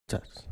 Test.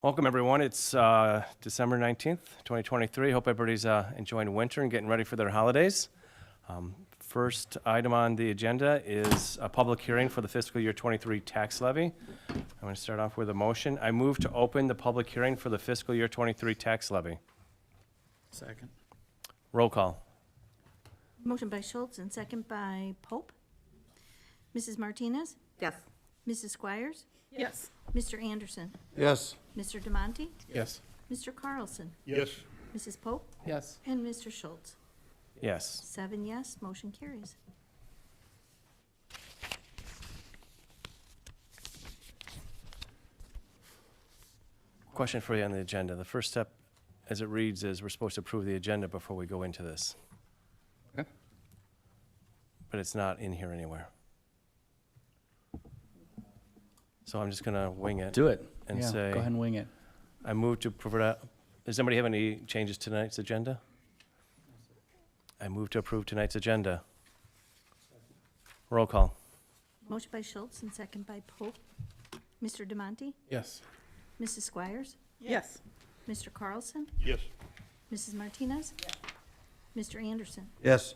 Welcome, everyone. It's December 19th, 2023. Hope everybody's enjoying winter and getting ready for their holidays. First item on the agenda is a public hearing for the fiscal year 23 tax levy. I'm going to start off with a motion. I move to open the public hearing for the fiscal year 23 tax levy. Second. Roll call. Motion by Schultz and second by Pope. Mrs. Martinez? Yes. Mrs. Squires? Yes. Mr. Anderson? Yes. Mr. DeMonte? Yes. Mr. Carlson? Yes. Mrs. Pope? Yes. And Mr. Schultz? Yes. 7 yes, motion carries. Question for you on the agenda. The first step, as it reads, is we're supposed to approve the agenda before we go into this. Okay. But it's not in here anywhere. So I'm just going to wing it. Do it. And Yeah, say, go ahead and wing it. I move to approve it. Does anybody have any changes to tonight's agenda? I move to approve tonight's agenda. Roll call. Motion by Schultz and second by Pope. Mr. DeMonte? Yes. Mrs. Squires? Yes. Mr. Carlson? Yes. Mrs. Martinez? Mr. Anderson? Yes.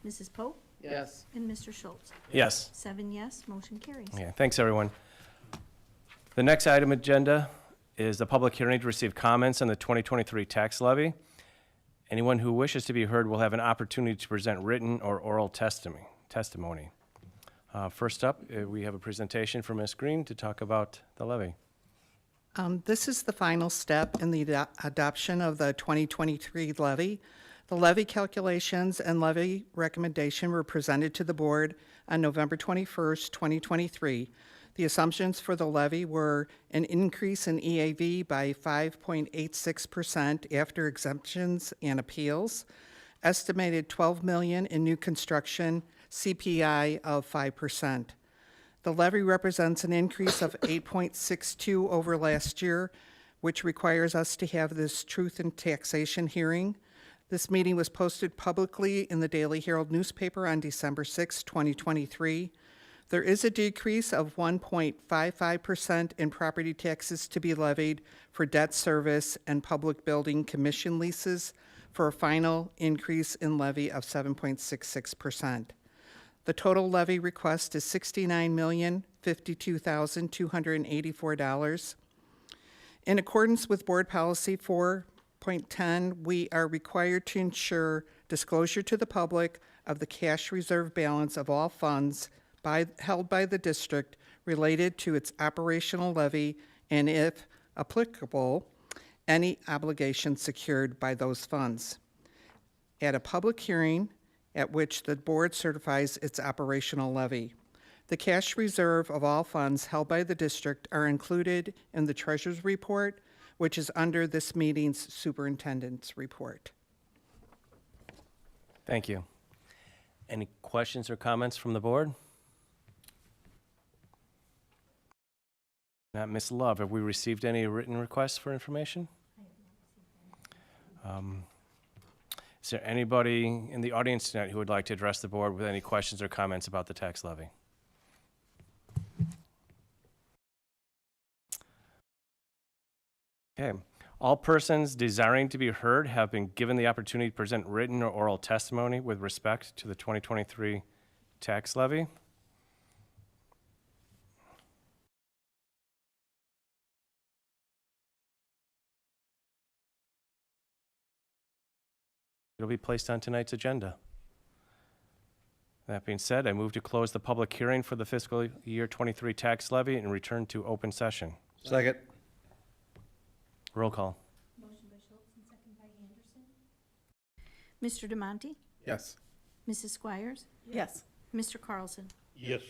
Mrs. Pope? Yes. And Mr. Schultz? Yes. 7 yes, motion carries. Okay, thanks, everyone. The next item agenda is the public hearing to receive comments on the 2023 tax levy. Anyone who wishes to be heard will have an opportunity to present written or oral testimony. First up, we have a presentation from Ms. Green to talk about the levy. This is the final step in the adoption of the 2023 levy. The levy calculations and levy recommendation were presented to the board on November 21st, 2023. The assumptions for the levy were an increase in EAV by 5.86% after exemptions and appeals, estimated $12 million in new construction, CPI of 5%. The levy represents an increase of 8.62 over last year, which requires us to have this truth in taxation hearing. This meeting was posted publicly in the Daily Herald newspaper on December 6, 2023. There is a decrease of 1.55% in property taxes to be levied for debt service and public building commission leases for a final increase in levy of 7.66%. The total levy request is $69,052,284. In accordance with Board Policy 4.10, we are required to ensure disclosure to the public of the cash reserve balance of all funds held by the district related to its operational levy and, if applicable, any obligation secured by those funds. At a public hearing at which the board certifies its operational levy, the cash reserve of all funds held by the district are included in the treasurer's report, which is under this meeting's superintendent's report. Thank you. Any questions or comments from the board? Ms. Love, have we received any written requests for information? Is there anybody in the audience tonight who would like to address the board with any questions or comments about the tax levy? Okay. All persons desiring to be heard have been given the opportunity to present written or oral testimony with respect to the 2023 tax levy. It'll be placed on tonight's agenda. That being said, I move to close the public hearing for the fiscal year 23 tax levy and return to open session. Second. Roll call. Motion by Schultz and second by Anderson. Mr. DeMonte? Yes. Mrs. Squires? Yes. Mr. Carlson? Yes.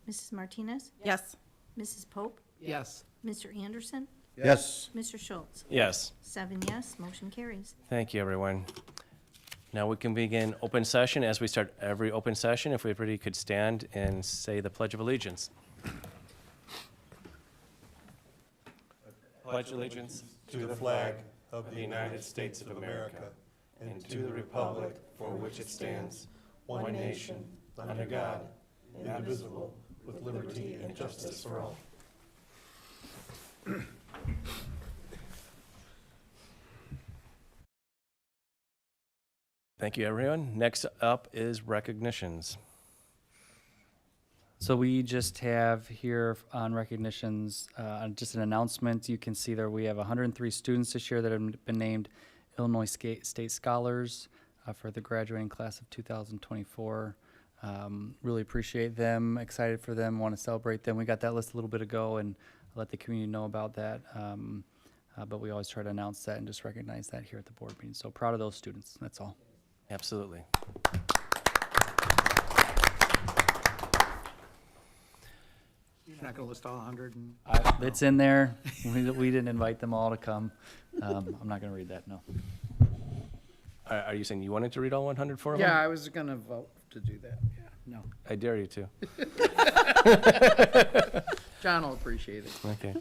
Mrs. Martinez? Yes. Mrs. Pope? Yes. Mr. Anderson? Yes. Mr. Schultz? Yes. 7 yes, motion carries. Thank you, everyone. Now we can begin open session. As we start every open session, if everybody could stand and say the Pledge of Allegiance. Pledge allegiance to the flag of the United States of America and to the republic for which it stands, one nation, under God, indivisible, with liberty and justice for all. Thank you, everyone. Next up is recognitions. So we just have here on recognitions, just an announcement. You can see there we have 103 students this year that have been named Illinois State Scholars for the graduating class of 2024. Really appreciate them, excited for them, want to celebrate them. We got that list a little bit ago and let the community know about that. But we always try to announce that and just recognize that here at the board meeting. So proud of those students, that's all. Absolutely. You're not gonna list all 100 and? It's in there. We didn't invite them all to come. I'm not going to read that, no. Are you saying you wanted to read all 100 for them? Yeah, I was gonna vote to do that, yeah, no. I dare you to. John will appreciate it. Okay.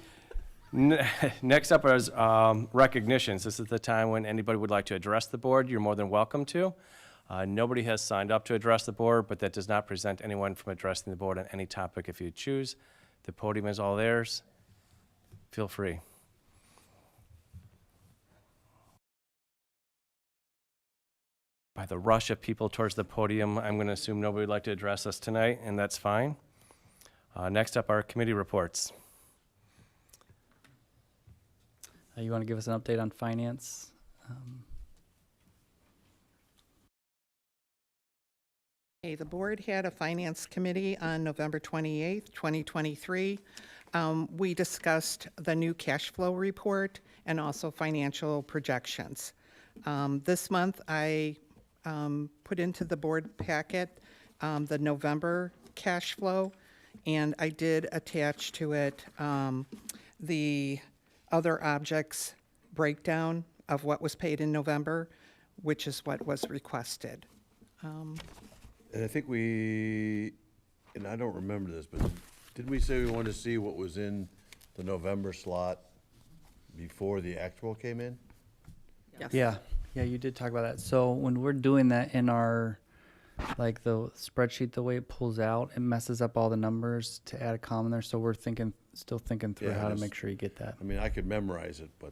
Next up is recognitions. This is the time when anybody would like to address the board. You're more than welcome to. Nobody has signed up to address the board, but that does not prevent anyone from addressing the board on any topic if you choose. The podium is all theirs. Feel free. By the rush of people towards the podium, I'm going to assume nobody would like to address us tonight, and that's fine. Next up are committee reports. You want to give us an update on finance? Okay, the board had a finance committee on November 28th, 2023. We discussed the new cash flow report and also financial projections. This month, I put into the board packet the November cash flow, and I did attach to it the other objects breakdown of what was paid in November, which is what was requested. And I think and I don't remember this, but didn't we say we wanted to see what was in the November slot before the actual came in? Yeah, you did talk about that. So when we're doing that in our, like the spreadsheet, the way it pulls out, it messes up all the numbers to add a column there. So we're still thinking through Yeah, how to just- make sure you get that. I mean, I could memorize it, but,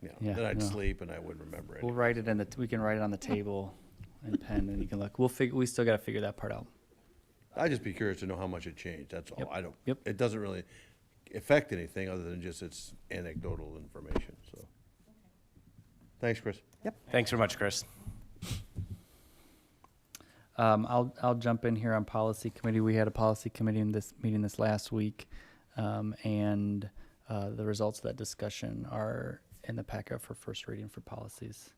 Yeah, then I'd no. sleep and I wouldn't remember it. We'll write it we can write it on the table in pen and you can look. We still got to figure that part out. I'd just be curious to know how much it changed, that's all. Yep, I don't, yep. it doesn't really affect anything other than just it's anecdotal information, so. Thanks, Chris. Thanks very much, Chris. I'll jump in here on policy committee. We had a policy committee in this meeting this last week, and the results of that discussion are in the packet for first reading for policies.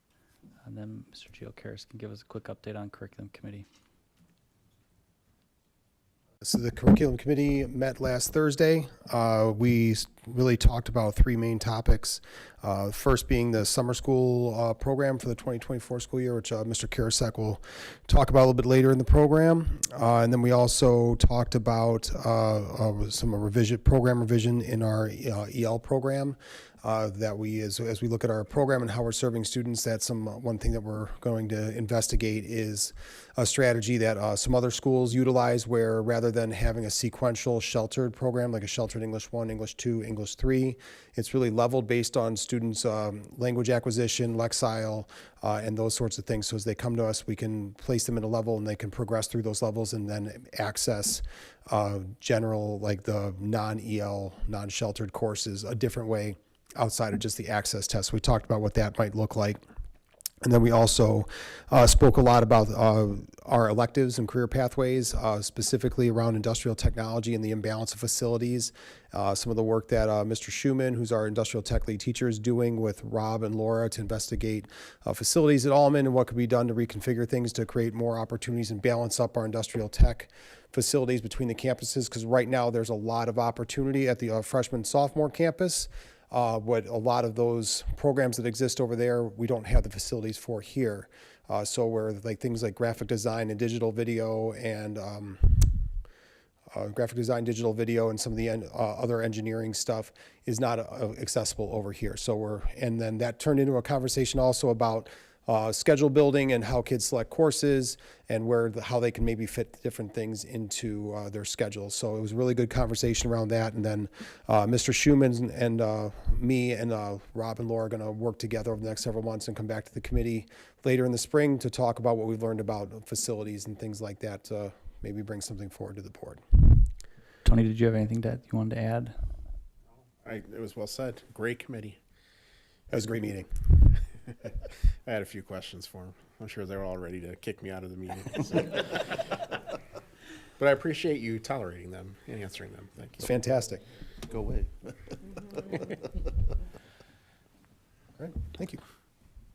And then Mr. Gio Karas can give us a quick update on curriculum committee. So the curriculum committee met last Thursday. We really talked about three main topics. First being the summer school program for the 2024 school year, which Mr. Karasek will talk about a little bit later in the program. And then we also talked about some program revision in our EL program. That we, as we look at our program and how we're serving students, that's one thing that we're going to investigate is a strategy that some other schools utilize, where rather than having a sequential sheltered program like a sheltered English 1, English 2, English 3, it's really leveled based on students' language acquisition, Lexile, and those sorts of things. So as they come to us, we can place them in a level and they can progress through those levels and then access general, like the non-EL, non-sheltered courses a different way outside of just the access test. We talked about what that might look like. And then we also spoke a lot about our electives and career pathways, specifically around industrial technology and the imbalance of facilities. Some of the work that Mr. Schumann, who's our industrial tech lead teacher, is doing with Rob and Laura to investigate facilities at Allman and what could be done to reconfigure things to create more opportunities and balance up our industrial tech facilities between the campuses. Because right now there's a lot of opportunity at the freshman sophomore campus. What a lot of those programs that exist over there, we don't have the facilities for here. So where like things like graphic design and digital video and some of the other engineering stuff is not accessible over here. So and then that turned into a conversation also about schedule building and how kids select courses and how they can maybe fit different things into their schedule. So it was a really good conversation around that. And then Mr. Schumann and me and Rob and Laura are going to work together over the next several months and come back to the committee later in the spring to talk about what we've learned about facilities and things like that to maybe bring something forward to the board. Tony, did you have anything that you wanted to add? It was well said. Great committee. It was a great meeting. I had a few questions for them. I'm sure they're all ready to kick me out of the meeting. So. But I appreciate you tolerating them and answering them. Thank It's you. fantastic. Go away. All right, thank you.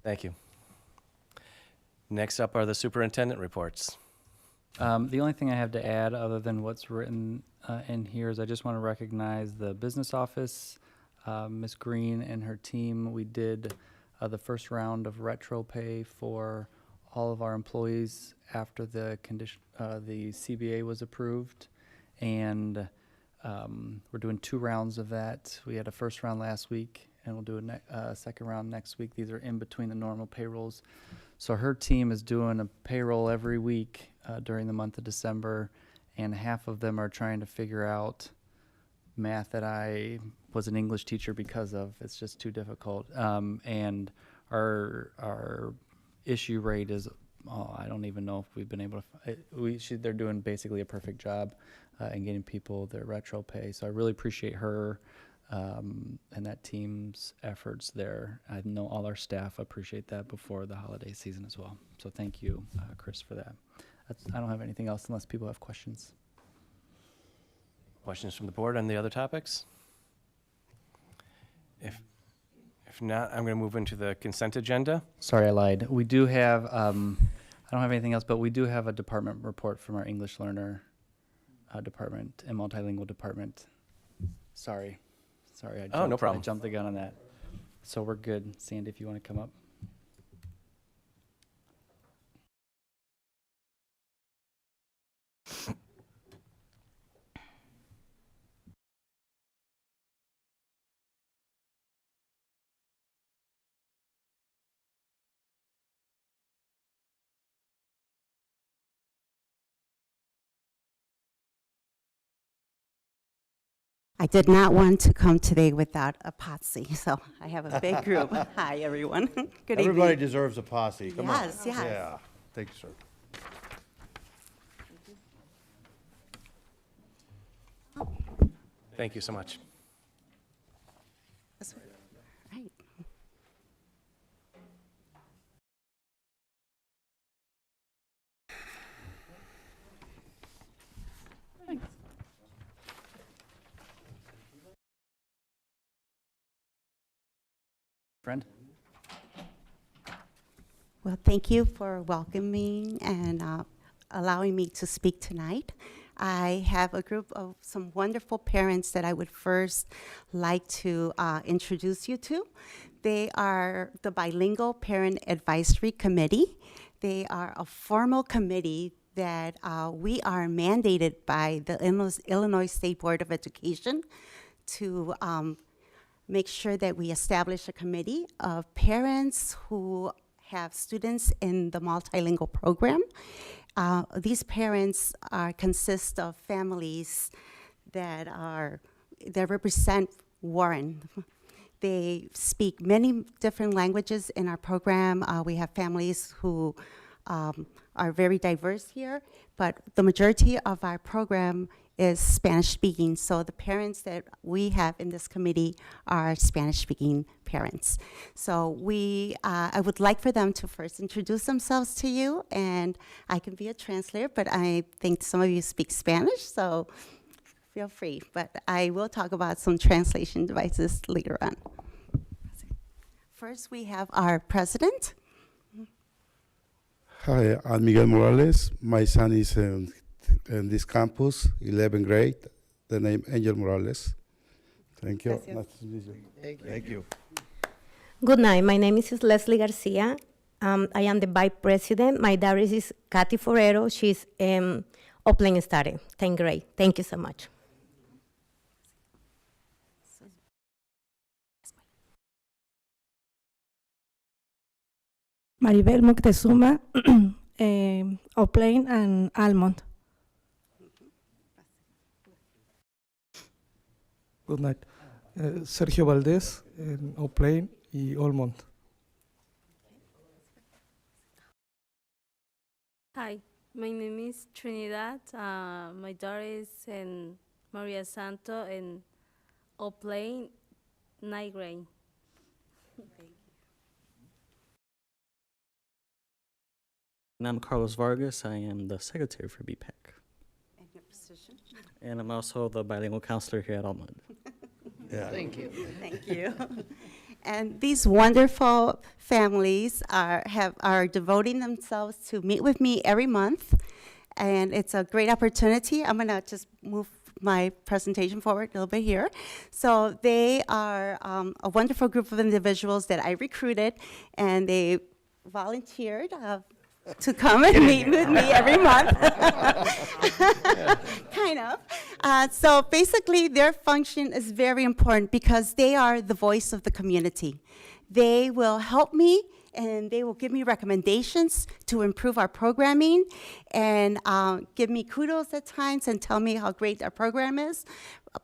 Thank you. Next up are the superintendent reports. The only thing I have to add, other than what's written in here, is I just want to recognize the business office, Ms. Green and her team. We did the first round of retro pay for all of our employees after the CBA was approved, and we're doing 2 rounds of that. We had a first round last week, and we'll do a second round next week. These are in between the normal payrolls. So her team is doing a payroll every week during the month of December, and half of them are trying to figure out math that I was an English teacher because of. It's just too difficult. And our issue rate is, I don't even know if we've been able to, they're doing basically a perfect job in getting people their retro pay. So I really appreciate her and that team's efforts there. I know all our staff appreciate that before the holiday season as well. So thank you, Chris, for that. I don't have anything else unless people have questions. Questions from the board on the other topics? If not, I'm going to move into the consent agenda. Sorry, I lied. We do have, I don't have anything else, but we do have a department report from our English learner department and multilingual department. Sorry, No problem. I jumped the gun on that. So we're good. Sandy, if you want to come up. I did not want to come today without a posse, so I have a big group. Hi, everyone. Good Everybody evening. deserves a posse. Come on. Yes, yes. Yeah. Thank you, sir. Thank you so much. Right. Friend? Well, thank you for welcoming and allowing me to speak tonight. I have a group of some wonderful parents that I would first like to introduce you to. They are the Bilingual Parent Advisory Committee. They are a formal committee that we are mandated by the Illinois State Board of Education to make sure that we establish a committee of parents who have students in the multilingual program. These parents consist of families that represent Warren. They speak many different languages in our program. We have families who are very diverse here, but the majority of our program is Spanish-speaking. So the parents that we have in this committee are Spanish-speaking parents. So I would like for them to first introduce themselves to you, and I can be a translator, but I think some of you speak Spanish, so feel free. But I will talk about some translation devices later on. First, we have our president. Hi, I'm Miguel Morales. My son is in this campus, 11th grade. The name Angel Morales. Thank you. Gracias. Nice to meet you. Thank you. Good night. My name is Leslie Garcia. I am the vice president. My daughter is Kathy Forero. She's Upland study, 10th grade. Thank you so much. Maribel Moctezuma, O'Plain and Almond. Good night. Sergio Valdés, en O'Plain y Almond. Hi, my name is Trinidad. My daughter is in Maria Santo in O'Plain, ninth grade. And I'm Carlos Vargas. I am the secretary for BPAC. And your position? And I'm also the bilingual counselor here at Almond. Yeah. Thank you. Thank you. And these wonderful families are devoting themselves to meet with me every month, and it's a great opportunity. I'm gonna just move my presentation forward a little bit here. So they are a wonderful group of individuals that I recruited, and they volunteered to come and meet with me every month. Kind of. So basically, their function is very important because they are the voice of the community. They will help me and they will give me recommendations to improve our programming and give me kudos at times and tell me how great our program is.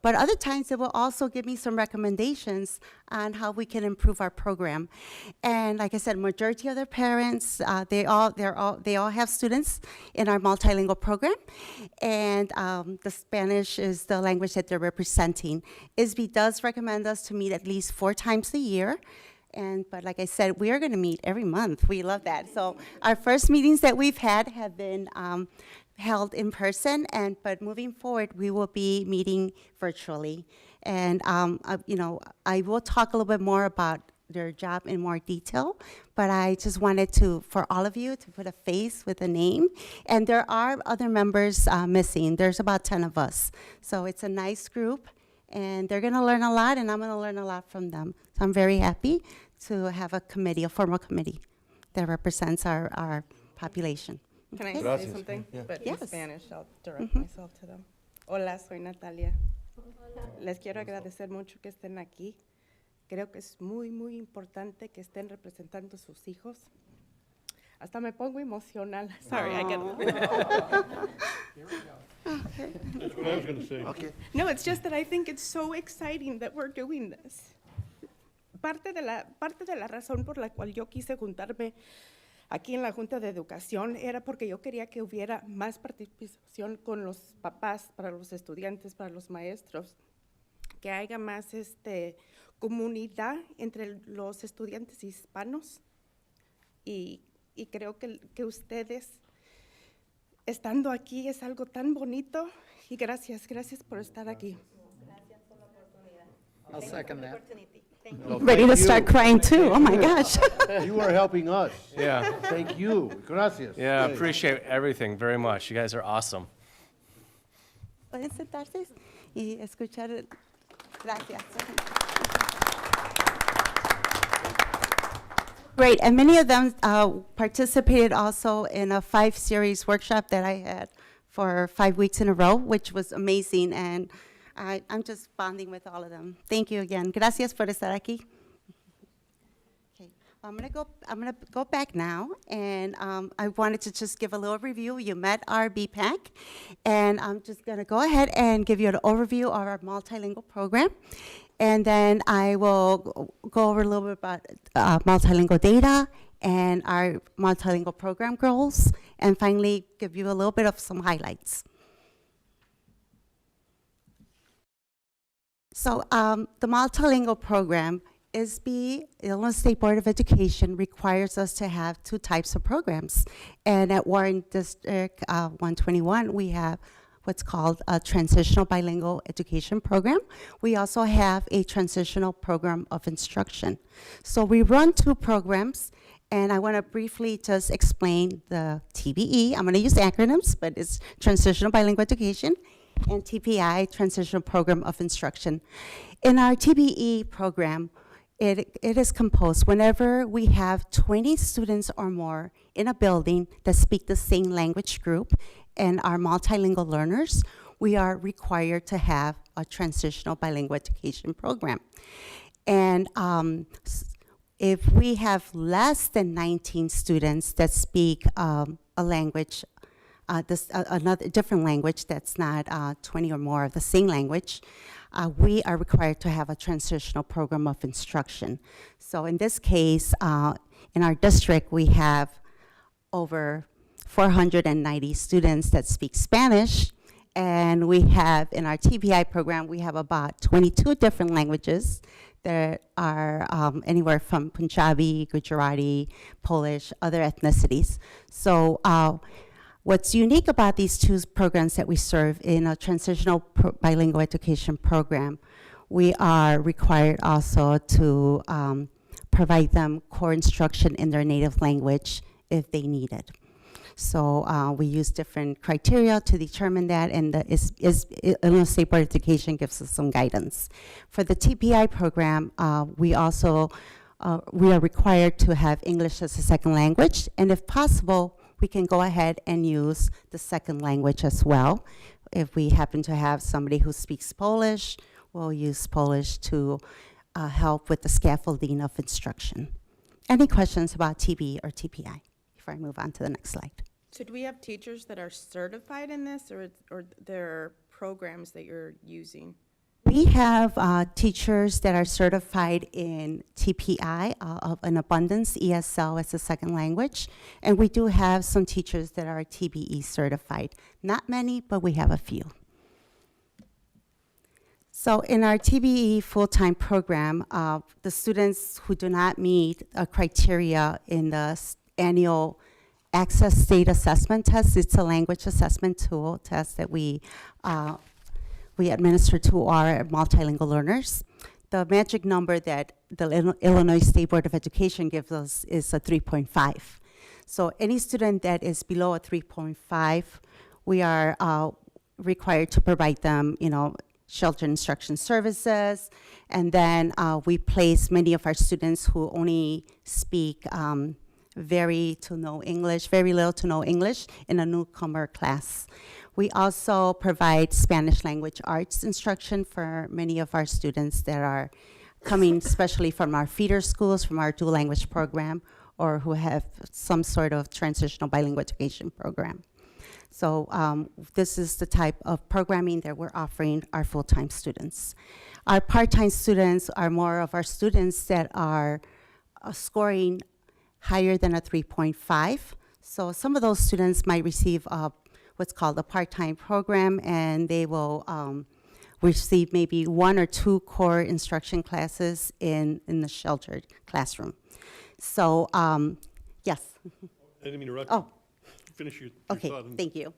But other times, they will also give me some recommendations on how we can improve our program. And like I said, majority of their parents, they all have students in our multilingual program, and the Spanish is the language that they're representing. ISB does recommend us to meet at least 4 times a year. But like I said, we are going to meet every month. We love that. So our first meetings that we've had have been held in person, but moving forward, we will be meeting virtually. And I will talk a little bit more about their job in more detail, but I just wanted for all of you to put a face with a name. And there are other members missing. There's about 10 of us. So it's a nice group, and they're gonna learn a lot, and I'm gonna learn a lot from them. So I'm very happy to have a formal committee that represents our population. Can I Okay. say something? Yeah. But Yes. in Spanish, I'll direct myself to them. Hola, soy Natalia. Les quiero agradecer mucho que estén aquí. Creo que es muy, muy importante que estén representando a sus hijos. Hasta me pongo emocional. Sorry, I get That's what I was gonna say. Okay. No, it's just that I think it's so exciting that we're doing this. Parte de la razón por la cual yo quise juntarme aquí en la Junta de Educación era porque yo quería que hubiera más participación con los papás, para los estudiantes, para los maestros, que haya más comunidad entre los estudiantes hispanos y creo que ustedes estando aquí es algo tan bonito y gracias por estar aquí. I'll second that. Well, Ready to thank start you. crying too. Oh my gosh. You are helping us. Yeah. Thank you. Gracias. Yeah, I appreciate everything very much. You guys are awesome. Pueden sentarse y escuchar. Gracias. Great, and many of them participated also in a 5-series workshop that I had for 5 weeks in a row, which was amazing, and I'm just bonding with all of them. Thank you again. Gracias por estar aquí. Okay, I'm gonna go back now, and I wanted to just give a little review. You met our BPAC, and I'm just gonna go ahead and give you an overview of our multilingual program. And then I will go over a little bit about multilingual data and our multilingual program goals, and finally give you a little bit of some highlights. So the multilingual program, Illinois State Board of Education requires us to have 2 types of programs. And at Warren District 121, we have what's called a transitional bilingual education program. We also have a transitional program of instruction. So we run 2 programs, and I want to briefly just explain the TBE. I'm going to use acronyms, but it's Transitional Bilingual Education, and TPI, Transitional Program of Instruction. In our TBE program, it is composed whenever we have 20 students or more in a building that speak the same language group and are multilingual learners, we are required to have a transitional bilingual education program. And If we have less than 19 students that speak a language, another different language that's not 20 or more of the same language, we are required to have a transitional program of instruction. So in this case, in our district, we have over 490 students that speak Spanish, and we have, in our TPI program, we have about 22 different languages. There are anywhere from Punjabi, Gujarati, Polish, other ethnicities. So what's unique about these two programs that we serve in a transitional bilingual education program, we are required also to provide them core instruction in their native language if they need it. So we use different criteria to determine that, and Illinois State Board of Education gives us some guidance. For the TPI program, we also we are required to have English as a second language, and if possible, we can go ahead and use the second language as well. If we happen to have somebody who speaks Polish, we'll use Polish to help with the scaffolding of instruction. Any questions about TB or TPI before I move on to the next slide? So do we have teachers that are certified in this, or there are programs that you're using? We have teachers that are certified in TPI, of an abundance, ESL as a second language, and we do have some teachers that are TBE certified. Not many, but we have a few. So in our TBE full-time program, the students who do not meet a criteria in the annual Access State Assessment Test, it's a language assessment tool test that we administer to our multilingual learners. The magic number that the Illinois State Board of Education gives us is a 3.5. So any student that is below a 3.5, we are required to provide them, shelter instruction services, and then we place many of our students who only speak very little to no English in a newcomer class. We also provide Spanish language arts instruction for many of our students that are coming especially from our feeder schools, from our dual language program, or who have some sort of transitional bilingual education program. So this is the type of programming that we're offering our full-time students. Our part-time students are more of our students that are scoring higher than a 3.5. So some of those students might receive what's called a part-time program, and they will receive maybe 1 or 2 core instruction classes in the sheltered classroom. So, yes. I didn't mean to interrupt. Oh. Finish your Okay, thought. thank you.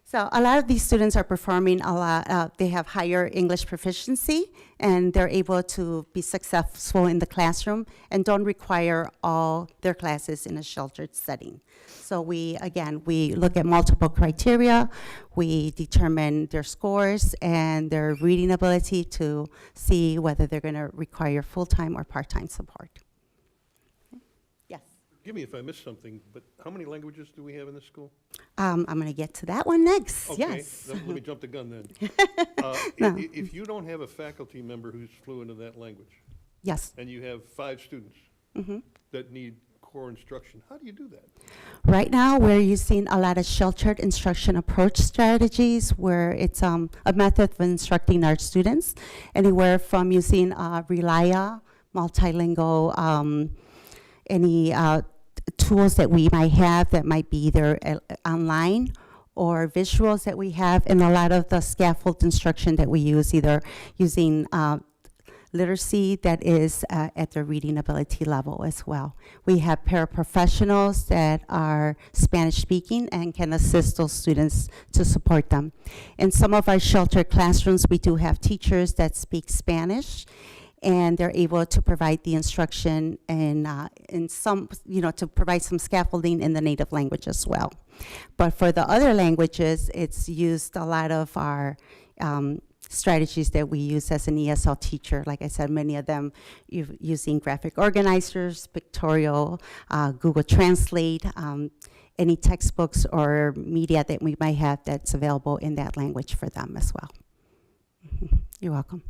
So a lot of these students are performing a lot, they have higher English proficiency, and they're able to be successful in the classroom and don't require all their classes in a sheltered setting. So we look at multiple criteria, we determine their scores and their reading ability to see whether they're gonna require full-time or part-time support. Yes. Forgive me if I missed something, but how many languages do we have in this school? I'm gonna get to that one next, Okay, yes. let me jump the gun then. No. If you don't have a faculty member who's fluent in that language. Yes. And you have 5 students Mm-hmm. that need core instruction, how do you do that? Right now, we're using a lot of sheltered instruction approach strategies where it's a method of instructing our students, anywhere from using Relia, multilingual, any tools that we might have that might be either online or visuals that we have, and a lot of the scaffold instruction that we use, either using literacy that is at the reading ability level as well. We have paraprofessionals that are Spanish speaking and can assist those students to support them. In some of our sheltered classrooms, we do have teachers that speak Spanish, and they're able to provide the instruction and in some, to provide some scaffolding in the native language as well. But for the other languages, it's used a lot of our strategies that we use as an ESL teacher. Like I said, many of them using graphic organizers, pictorial, Google Translate, any textbooks or media that we might have that's available in that language for them as well. You're welcome.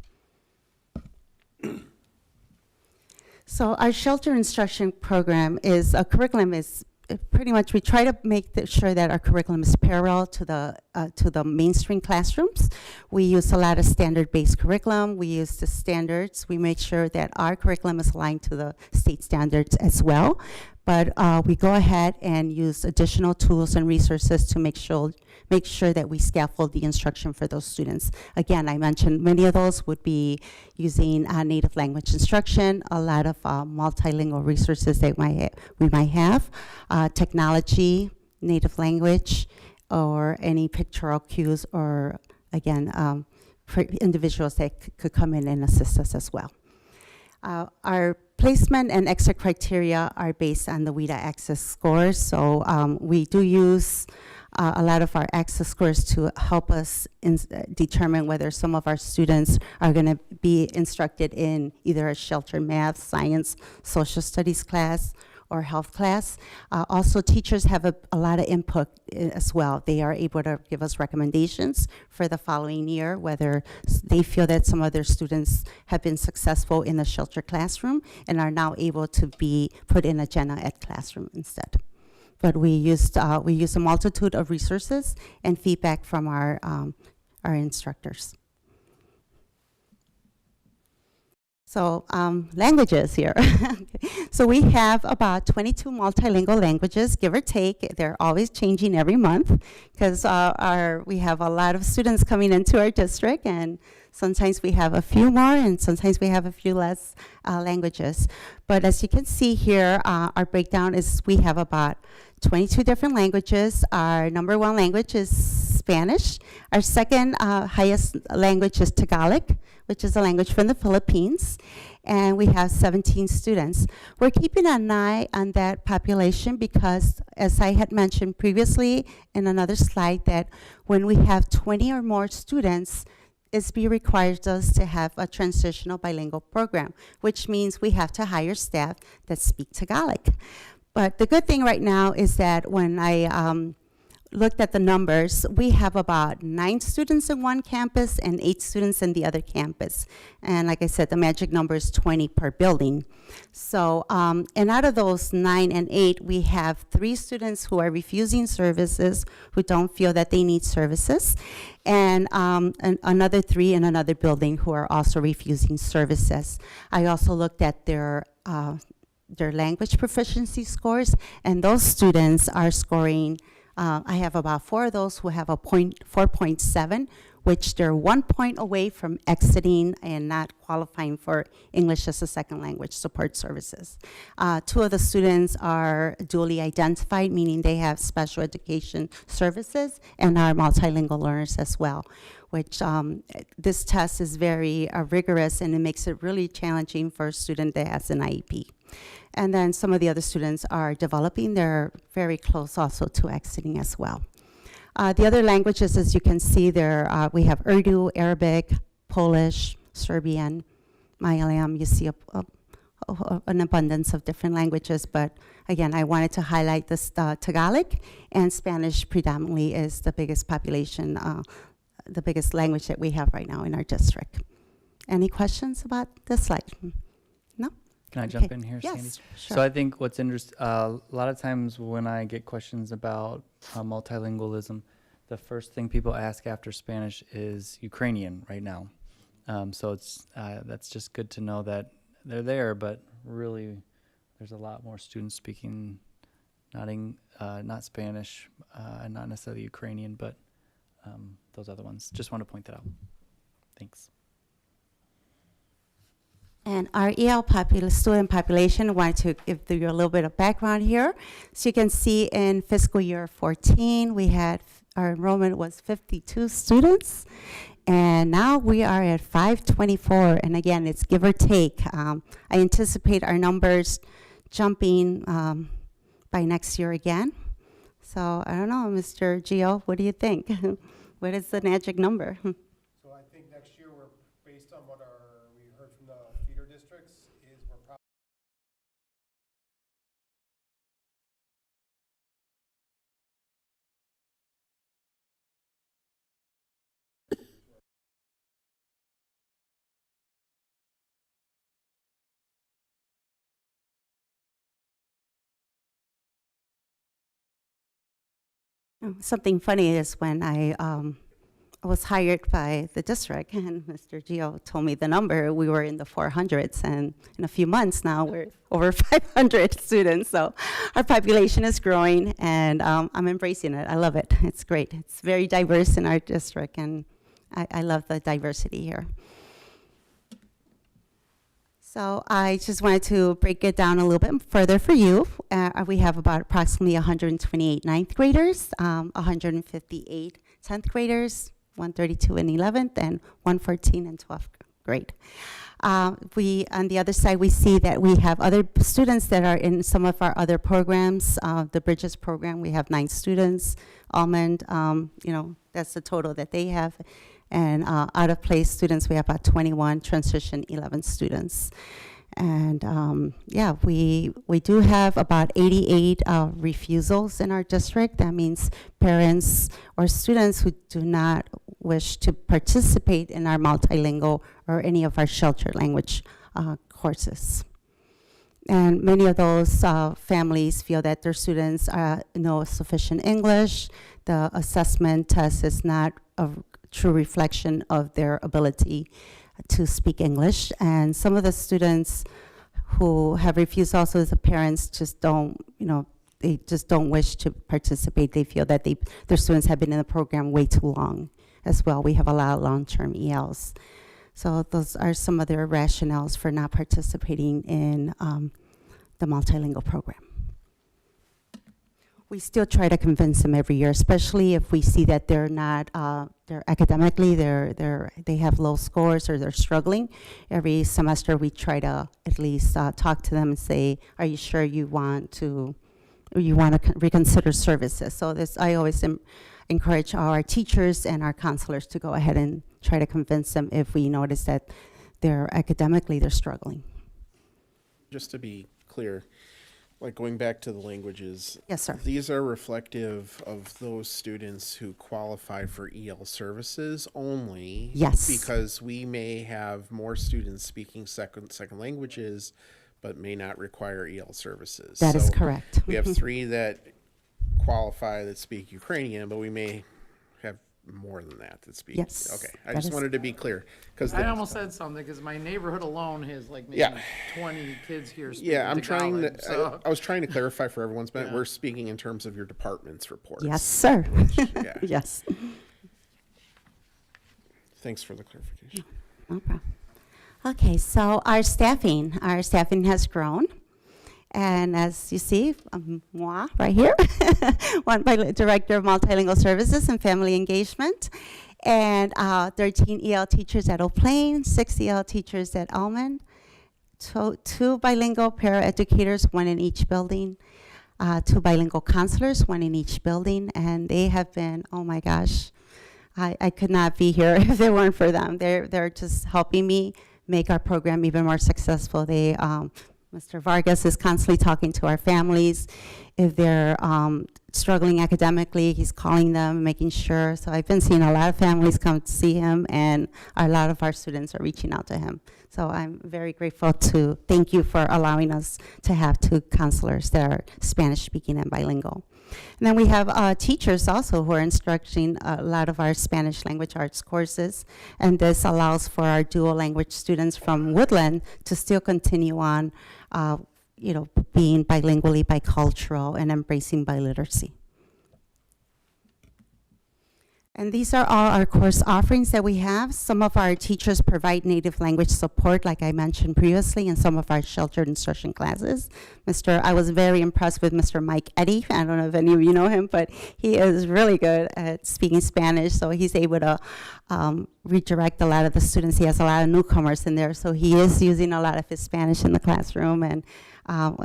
So our shelter instruction program is, a curriculum is pretty much, we try to make sure that our curriculum is parallel to the mainstream classrooms. We use a lot of standard-based curriculum. We use the standards. We make sure that our curriculum is aligned to the state standards as well. But we go ahead and use additional tools and resources to make sure that we scaffold the instruction for those students. Again, I mentioned many of those would be using native language instruction, a lot of multilingual resources that we might have, technology, native language, or any pictorial cues, or again, for individuals that could come in and assist us as well. Our placement and exit criteria are based on the WIDA access scores. So we do use a lot of our access scores to help us determine whether some of our students are going to be instructed in either a shelter math, science, social studies class, or health class. Also, teachers have a lot of input as well. They are able to give us recommendations for the following year, whether they feel that some of their students have been successful in the shelter classroom and are now able to be put in a gen ed classroom instead. But we used a multitude of resources and feedback from our instructors. So languages here. So we have about 22 multilingual languages, give or take. They're always changing every month because we have a lot of students coming into our district, and sometimes we have a few more and sometimes we have a few less languages. But as you can see here, our breakdown is we have about 22 different languages. Our number one language is Spanish. Our second highest language is Tagalog, which is a language from the Philippines, and we have 17 students. We're keeping an eye on that population because, as I had mentioned previously in another slide, that when we have 20 or more students, ISB requires us to have a transitional bilingual program, which means we have to hire staff that speak Tagalog. But the good thing right now is that when I looked at the numbers, we have about 9 students in one campus and 8 students in the other campus. And like I said, the magic number is 20 per building. So, and out of those 9 and 8, we have 3 students who are refusing services, who don't feel that they need services, and another 3 in another building who are also refusing services. I also looked at their language proficiency scores, and those students are scoring, I have about 4 of those who have a 4.7, which they're 1 point away from exiting and not qualifying for English as a second language support services. 2 of the students are dually identified, meaning they have special education services and are multilingual learners as well, which this test is very rigorous, and it makes it really challenging for a student that has an IEP. And then some of the other students are developing. They're very close also to exiting as well. The other languages, as you can see there, we have Urdu, Arabic, Polish, Serbian, Malayalam. You see an abundance of different languages, but again, I wanted to highlight this Tagalog, and Spanish predominantly is the biggest population, the biggest language that we have right now in our district. Any questions about this slide? No? Can I jump in here, Yes, Sandy? sure. So I think what's interesting, a lot of times when I get questions about multilingualism, the first thing people ask after Spanish is Ukrainian right now. So it's that's just good to know that they're there, but really there's a lot more students speaking not Spanish and not necessarily Ukrainian, but those other ones. Just want to point that out. Thanks. And our EL student population, I wanted to give you a little bit of background here. So you can see in fiscal year 14, our enrollment was 52 students, and now we are at 524, and again, it's give or take. I anticipate our numbers jumping by next year again. So I don't know, Mr. Gio, what do you think? What is the magic number? So I think next year, based on what we heard from the feeder districts, is we're probably Something funny is when I was hired by the district, and Mr. Gio told me the number, we were in the 400s, and in a few months now, we're over 500 students. So our population is growing, and I'm embracing it. I love it. It's great. It's very diverse in our district, and I love the diversity here. So I just wanted to break it down a little bit further for you. We have about approximately 128 ninth graders, 158 10th graders, 132 in 11th, and 114 in 12th grade. On the other side, we see that we have other students that are in some of our other programs. The Bridges program, we have 9 students. Almond, that's the total that they have. And out of place students, we have about 21, transition 11 students. And we do have about 88 refusals in our district. That means parents or students who do not wish to participate in our multilingual or any of our sheltered language courses. And many of those families feel that their students know sufficient English. The assessment test is not a true reflection of their ability to speak English. And some of the students who have refused also, the parents just don't, they just don't wish to participate. They feel that their students have been in the program way too long as well. We have a lot of long-term ELs. So those are some of their rationales for not participating in the multilingual program. We still try to convince them every year, especially if we see that they're not, they're academically, they have low scores or they're struggling. Every semester we try to at least talk to them and say, are you sure you want to reconsider services? So I always encourage our teachers and our counselors to go ahead and try to convince them if we notice that they're struggling. Just to be clear, like going back to the languages. Yes, sir. These are reflective of those students who qualify for EL services only. Yes. Because we may have more students speaking second languages, but may not require EL services. That is correct. We have 3 that qualify that speak Ukrainian, but we may have more than that speak. Yes, Okay, I that just is- wanted to be clear. Because I almost said something, because my neighborhood alone has like maybe 20 kids here speaking Yeah, I'm trying Tagalog, to, so- I was trying to clarify for everyone's benefit, Yeah. we're speaking in terms of your department's reports. Yes, sir. Yeah. Yes. Thanks for the clarification. No problem. Okay, so our staffing has grown. And as you see, moi right here, one by Director of Multilingual Services and Family Engagement, and 13 EL teachers at Old Plain, 6 EL teachers at Almond, 2 bilingual paraeducators, 1 in each building, 2 bilingual counselors, 1 in each building, and they have been, oh my gosh, I could not be here if it weren't for them. They're just helping me make our program even more successful. Mr. Vargas is constantly talking to our families. If they're struggling academically, he's calling them, making sure. So I've been seeing a lot of families come to see him, and a lot of our students are reaching out to him. So I'm very grateful thank you for allowing us to have 2 counselors that are Spanish speaking and bilingual. And then we have teachers also who are instructing a lot of our Spanish language arts courses, and this allows for our dual language students from Woodland to still continue on, being bilingually bicultural and embracing biliteracy. And these are all our course offerings that we have. Some of our teachers provide native language support, like I mentioned previously, in some of our sheltered instruction classes. I was very impressed with Mr. Mike Eddy. I don't know if any of you know him, but he is really good at speaking Spanish, so he's able to redirect a lot of the students. He has a lot of newcomers in there, so he is using a lot of his Spanish in the classroom. And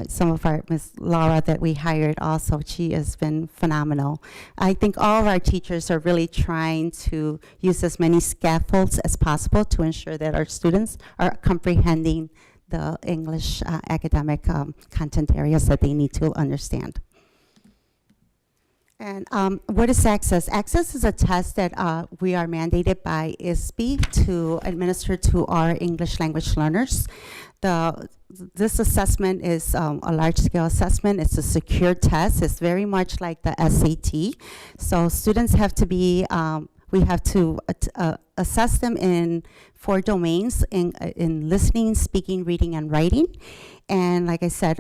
some of our Miss Laura that we hired also, she has been phenomenal. I think all of our teachers are really trying to use as many scaffolds as possible to ensure that our students are comprehending the English academic content areas that they need to understand. And what is Access? Access is a test that we are mandated by ISB to administer to our English language learners. This assessment is a large-scale assessment. It's a secure test. It's very much like the SAT. So students have to be, we have to assess them in 4 domains, in listening, speaking, reading, and writing. And like I said,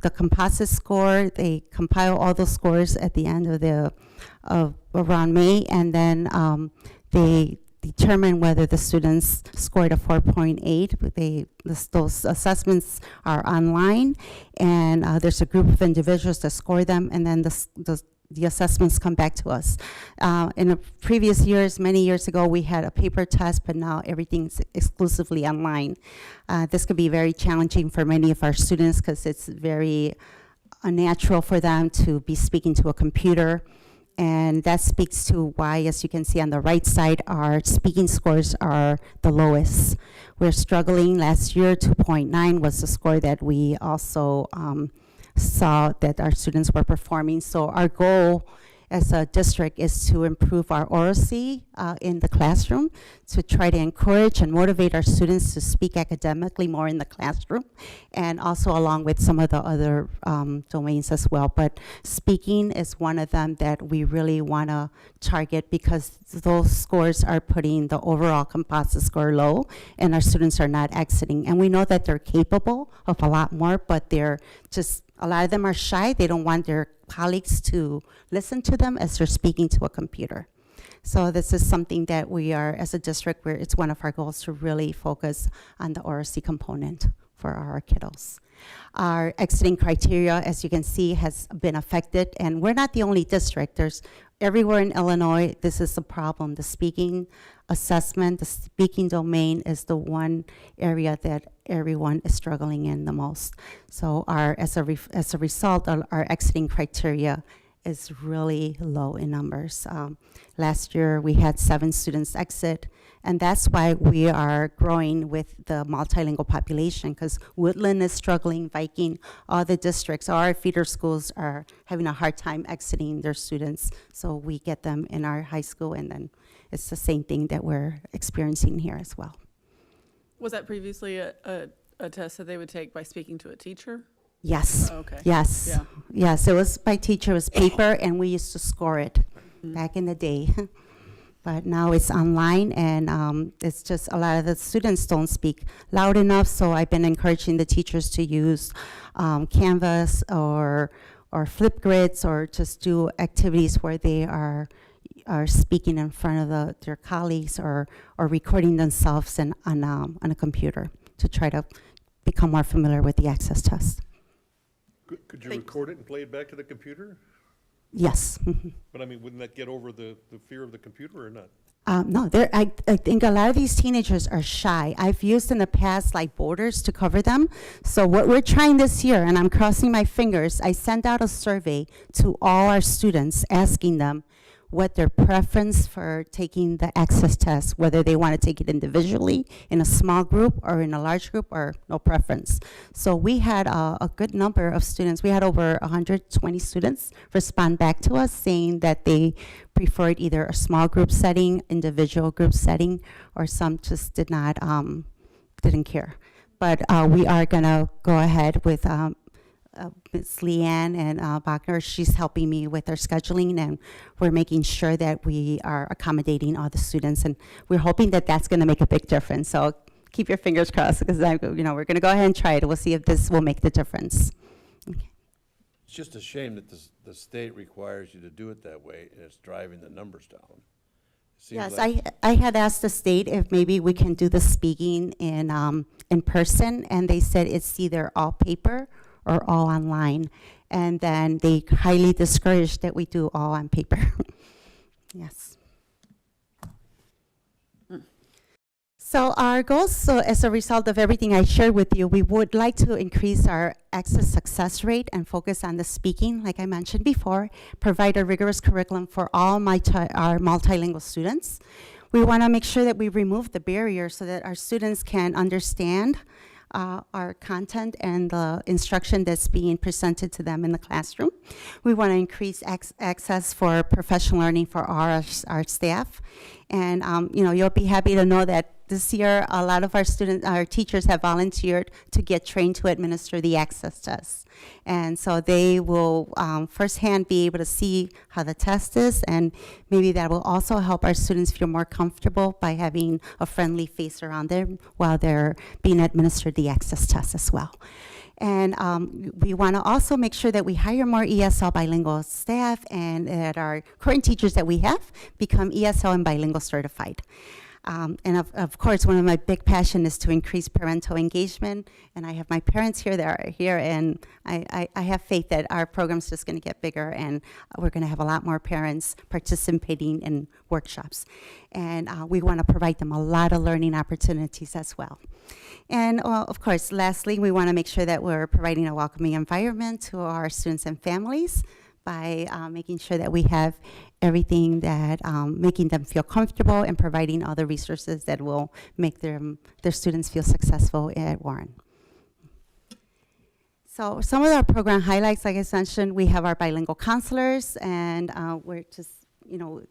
the composite score, they compile all those scores at the end of around May, and then they determine whether the students scored a 4.8. Those assessments are online, and there's a group of individuals that score them, and then the assessments come back to us. In the previous years, many years ago, we had a paper test, but now everything's exclusively online. This could be very challenging for many of our students because it's very unnatural for them to be speaking to a computer. And that speaks to why, as you can see on the right side, our speaking scores are the lowest. We're struggling. Last year, 2.9 was the score that we also saw that our students were performing. So our goal as a district is to improve our oracy in the classroom, to try to encourage and motivate our students to speak academically more in the classroom, and also along with some of the other domains as well. But speaking is one of them that we really want to target because those scores are putting the overall composite score low, and our students are not exiting. And we know that they're capable of a lot more, but they're just, a lot of them are shy. They don't want their colleagues to listen to them as they're speaking to a computer. So this is something that we are, as a district, where it's one of our goals to really focus on the oracy component for our kiddos. Our exiting criteria, as you can see, has been affected, and we're not the only district. There's everywhere in Illinois, this is a problem. The speaking assessment, the speaking domain is the one area that everyone is struggling in the most. So as a result, our exiting criteria is really low in numbers. Last year, we had 7 students exit, and that's why we are growing with the multilingual population, because Woodland is struggling, Viking, all the districts, our feeder schools are having a hard time exiting their students, so we get them in our high school, and then it's the same thing that we're experiencing here as well. Was that previously a test that they would take by speaking to a teacher? Yes. Oh, okay. Yes. Yeah. Yes, it was by teacher, it was paper, and we used to score it back in the day. But now it's online, and it's just a lot of the students don't speak loud enough, so I've been encouraging the teachers to use Canvas or Flipgrids, or just do activities where they are speaking in front of their colleagues, or recording themselves on a computer to try to become more familiar with the access test. Could you record it and play it back to the computer? Yes. But I mean, wouldn't that get over the fear of the computer or not? No, I think a lot of these teenagers are shy. I've used in the past like borders to cover them. So what we're trying this year, and I'm crossing my fingers, I sent out a survey to all our students asking them what their preference for taking the access test, whether they want to take it individually, in a small group, or in a large group, or no preference. So we had a good number of students. We had over 120 students respond back to us saying that they preferred either a small group setting, individual group setting, or some just did not, didn't care. But we are gonna go ahead with Ms. Leanne and Bachner. She's helping me with our scheduling, and we're making sure that we are accommodating all the students, and we're hoping that that's going to make a big difference. So keep your fingers crossed, because we're going to go ahead and try it. We'll see if this will make the difference. Okay. It's just a shame that the state requires you to do it that way, and it's driving the numbers down. Yes, I had asked the state if maybe we can do the speaking in person, and they said it's either all paper or all online, and then they highly discourage that we do all on paper. Yes. So our goals, so as a result of everything I shared with you, we would like to increase our access success rate and focus on the speaking, like I mentioned before, provide a rigorous curriculum for all our multilingual students. We want to make sure that we remove the barriers so that our students can understand our content and the instruction that's being presented to them in the classroom. We want to increase access for professional learning for our staff. And, you'll be happy to know that this year, a lot of our teachers have volunteered to get trained to administer the access test. And so they will firsthand be able to see how the test is, and maybe that will also help our students feel more comfortable by having a friendly face around them while they're being administered the access test as well. And we want to also make sure that we hire more ESL bilingual staff, and that our current teachers that we have become ESL and bilingual certified. And of course, one of my big passion is to increase parental engagement. And I have my parents here that are here, and I have faith that our program's just going to get bigger, and we're going to have a lot more parents participating in workshops. And we want to provide them a lot of learning opportunities as well. And of course, lastly, we want to make sure that we're providing a welcoming environment to our students and families by making sure that we have everything that making them feel comfortable and providing all the resources that will make their students feel successful at Warren. So some of our program highlights, like I mentioned, we have our bilingual counselors, and we're just,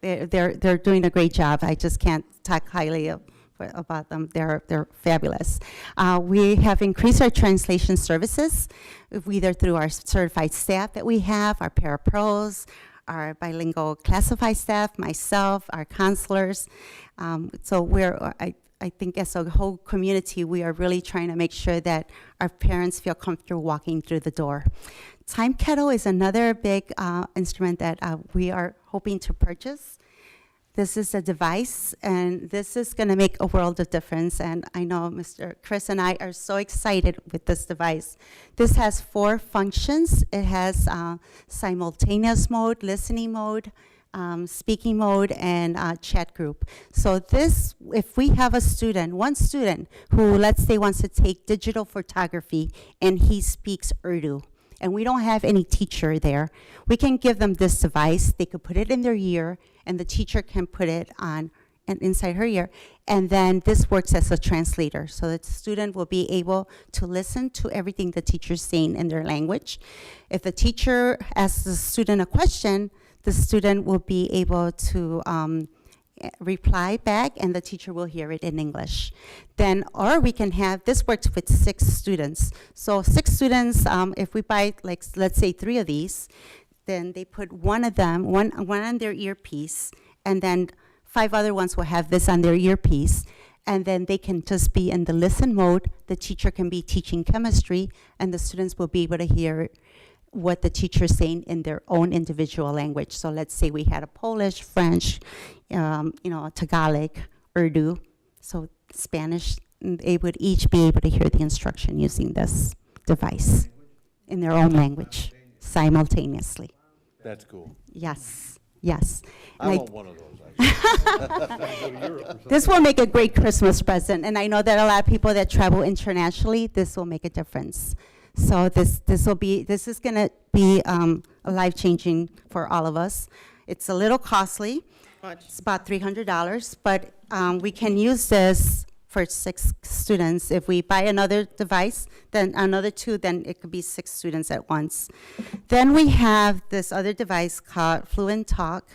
they're doing a great job. I just can't talk highly about them. They're fabulous. We have increased our translation services, either through our certified staff that we have, our parapros, our bilingual classified staff, myself, our counselors. So I think as a whole community, we are really trying to make sure that our parents feel comfortable walking through the door. Time Kettle is another big instrument that we are hoping to purchase. This is a device, and this is going to make a world of difference. And I know Mr. Chris and I are so excited with this device. This has 4 functions. It has simultaneous mode, listening mode, speaking mode, and chat group. So this, if we have one student who, let's say, wants to take digital photography and he speaks Urdu, and we don't have any teacher there, we can give them this device. They could put it in their ear, and the teacher can put it on and inside her ear, and then this works as a translator. So the student will be able to listen to everything the teacher's saying in their language. If the teacher asks the student a question, the student will be able to reply back, and the teacher will hear it in English. Then, or we can have, this works with 6 students. So 6 students, if we buy, like, let's say 3 of these, then they put one on their earpiece, and then 5 other ones will have this on their earpiece, and then they can just be in the listen mode. The teacher can be teaching chemistry, and the students will be able to hear what the teacher is saying in their own individual language. So let's say we had a Polish, French, Tagalog, Urdu, so Spanish, they would each be able to hear the instruction using this device in their own language simultaneously. That's cool. Yes, yes. I want one of those, actually. This will make a great Christmas present, and I know that a lot of people that travel internationally, this will make a difference. So this is going to be life-changing for all of us. It's a little costly. It's about $300, but we can use this for 6 students. If we buy another device, then another 2, then it could be 6 students at once. Then we have this other device called Fluid Talk,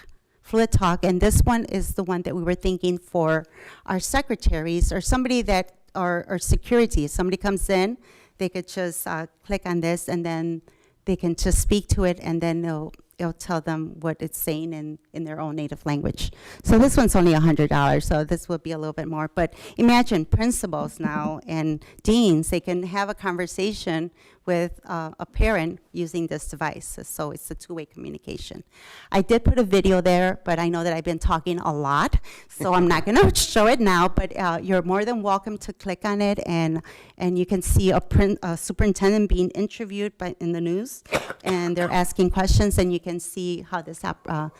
and this one is the one that we were thinking for our secretaries or somebody that, or security. If somebody comes in, they could just click on this, and then they can just speak to it, and then it'll tell them what it's saying in their own native language. So this one's only $100, so this will be a little bit more. But imagine principals now and deans, they can have a conversation with a parent using this device. So it's a 2-way communication. I did put a video there, but I know that I've been talking a lot, so I'm not gonna show it now, but you're more than welcome to click on it, and you can see a superintendent being interviewed in the news, and they're asking questions, and you can see how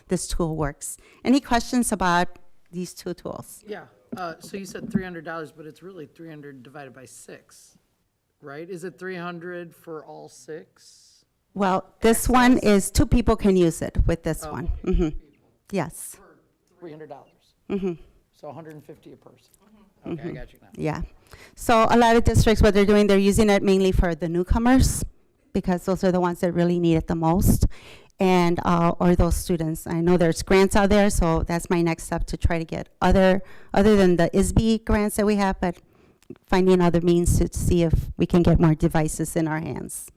this tool works. Any questions about these 2 tools? Yeah, so you said $300, but it's really 300 divided by 6, right? Is it 300 for all 6? Well, this one is 2 people can use it with this one. Mm-hmm. Yes. $300. Mm-hmm. So 150 a person. Okay, I got you now. Yeah. So a lot of districts, what they're doing, they're using it mainly for the newcomers because those are the ones that really need it the most. And, or those students. I know there's grants out there, so that's my next step to try to get other than the ISB grants that we have, but finding other means to see if we can get more devices in our hands.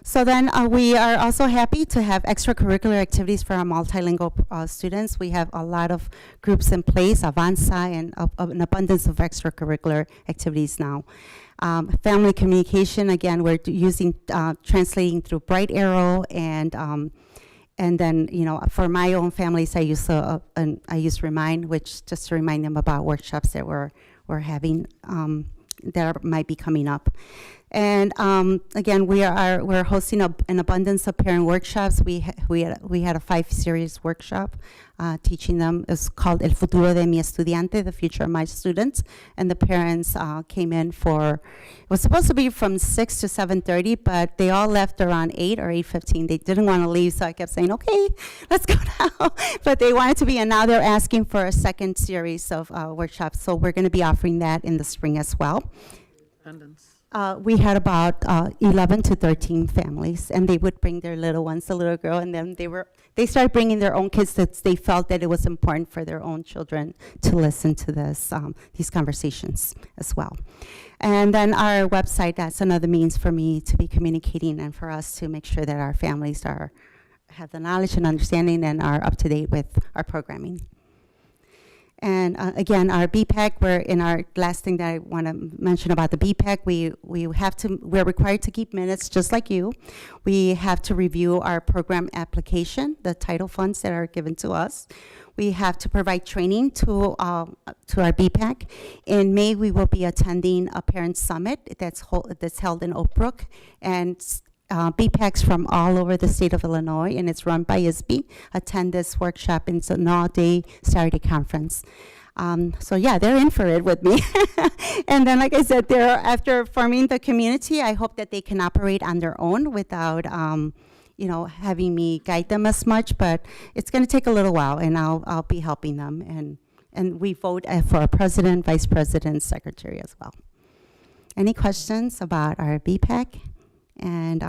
So then we are also happy to have extracurricular activities for our multilingual students. We have a lot of groups in place, Avanza, and an abundance of extracurricular activities now. Family communication, again, we're using translating through Bright Arrow, and then, you know, for my own families, I use Remind, which just to remind them about workshops that we're having that might be coming up. And again, we're hosting an abundance of parent workshops. We had a 5-series workshop teaching them. It's called El Futuro de Mi Estudiante, the future of my students. And the parents came in it was supposed to be from 6 to 7:30, but they all left around 8 or 8:15. They didn't want to leave, so I kept saying, okay, let's go now. But they wanted to be, and now they're asking for a second series of workshops. So we're going to be offering that in the spring as well. Attendance. We had about 11 to 13 families, and they would bring their little ones, the little girl, and then they started bringing their own kids that they felt that it was important for their own children to listen to these conversations as well. And then our website, that's another means for me to be communicating and for us to make sure that our families have the knowledge and understanding and are up to date with our programming. And again, our BPAC, we're in our last thing that I want to mention about the BPAC, we're required to keep minutes just like you. We have to review our program application, the title funds that are given to us. We have to provide training to our BPAC. In May, we will be attending a parent summit that's held in Oak Brook, and BPACs from all over the state of Illinois, and it's run by ISB, attend this workshop. It's an all-day Saturday conference. So yeah, they're in for it with me. And then, like I said, after forming the community, I hope that they can operate on their own without having me guide them as much, but it's going to take a little while, and I'll be helping them. And we vote for a president, vice president, secretary as well. Any questions about our BPAC? And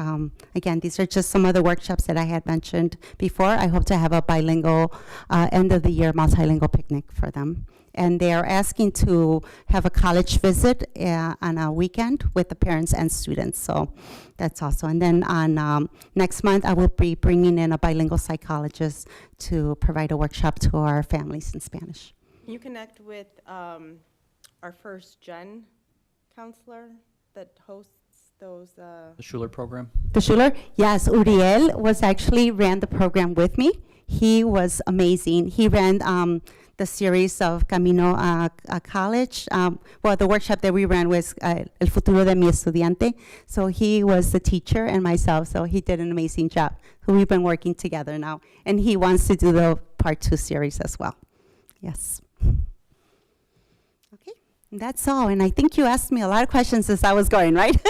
again, these are just some of the workshops that I had mentioned before. I hope to have a bilingual, end of the year multilingual picnic for them. And they are asking to have a college visit on a weekend with the parents and students. So that's also. And then on next month, I will be bringing in a bilingual psychologist to provide a workshop to our families in Spanish. Can you connect with our first gen counselor that hosts those? The Schuler program? The Schuler? Yes, Uriel ran the program with me. He was amazing. He ran the series of Camino a College. The workshop that we ran was El Futuro de Mi Estudiante. So he was the teacher and myself, so he did an amazing job. So we've been working together now. And he wants to do the part 2 series as well. Yes. Okay, and that's all. And I think you asked me a lot of questions as I was going, right?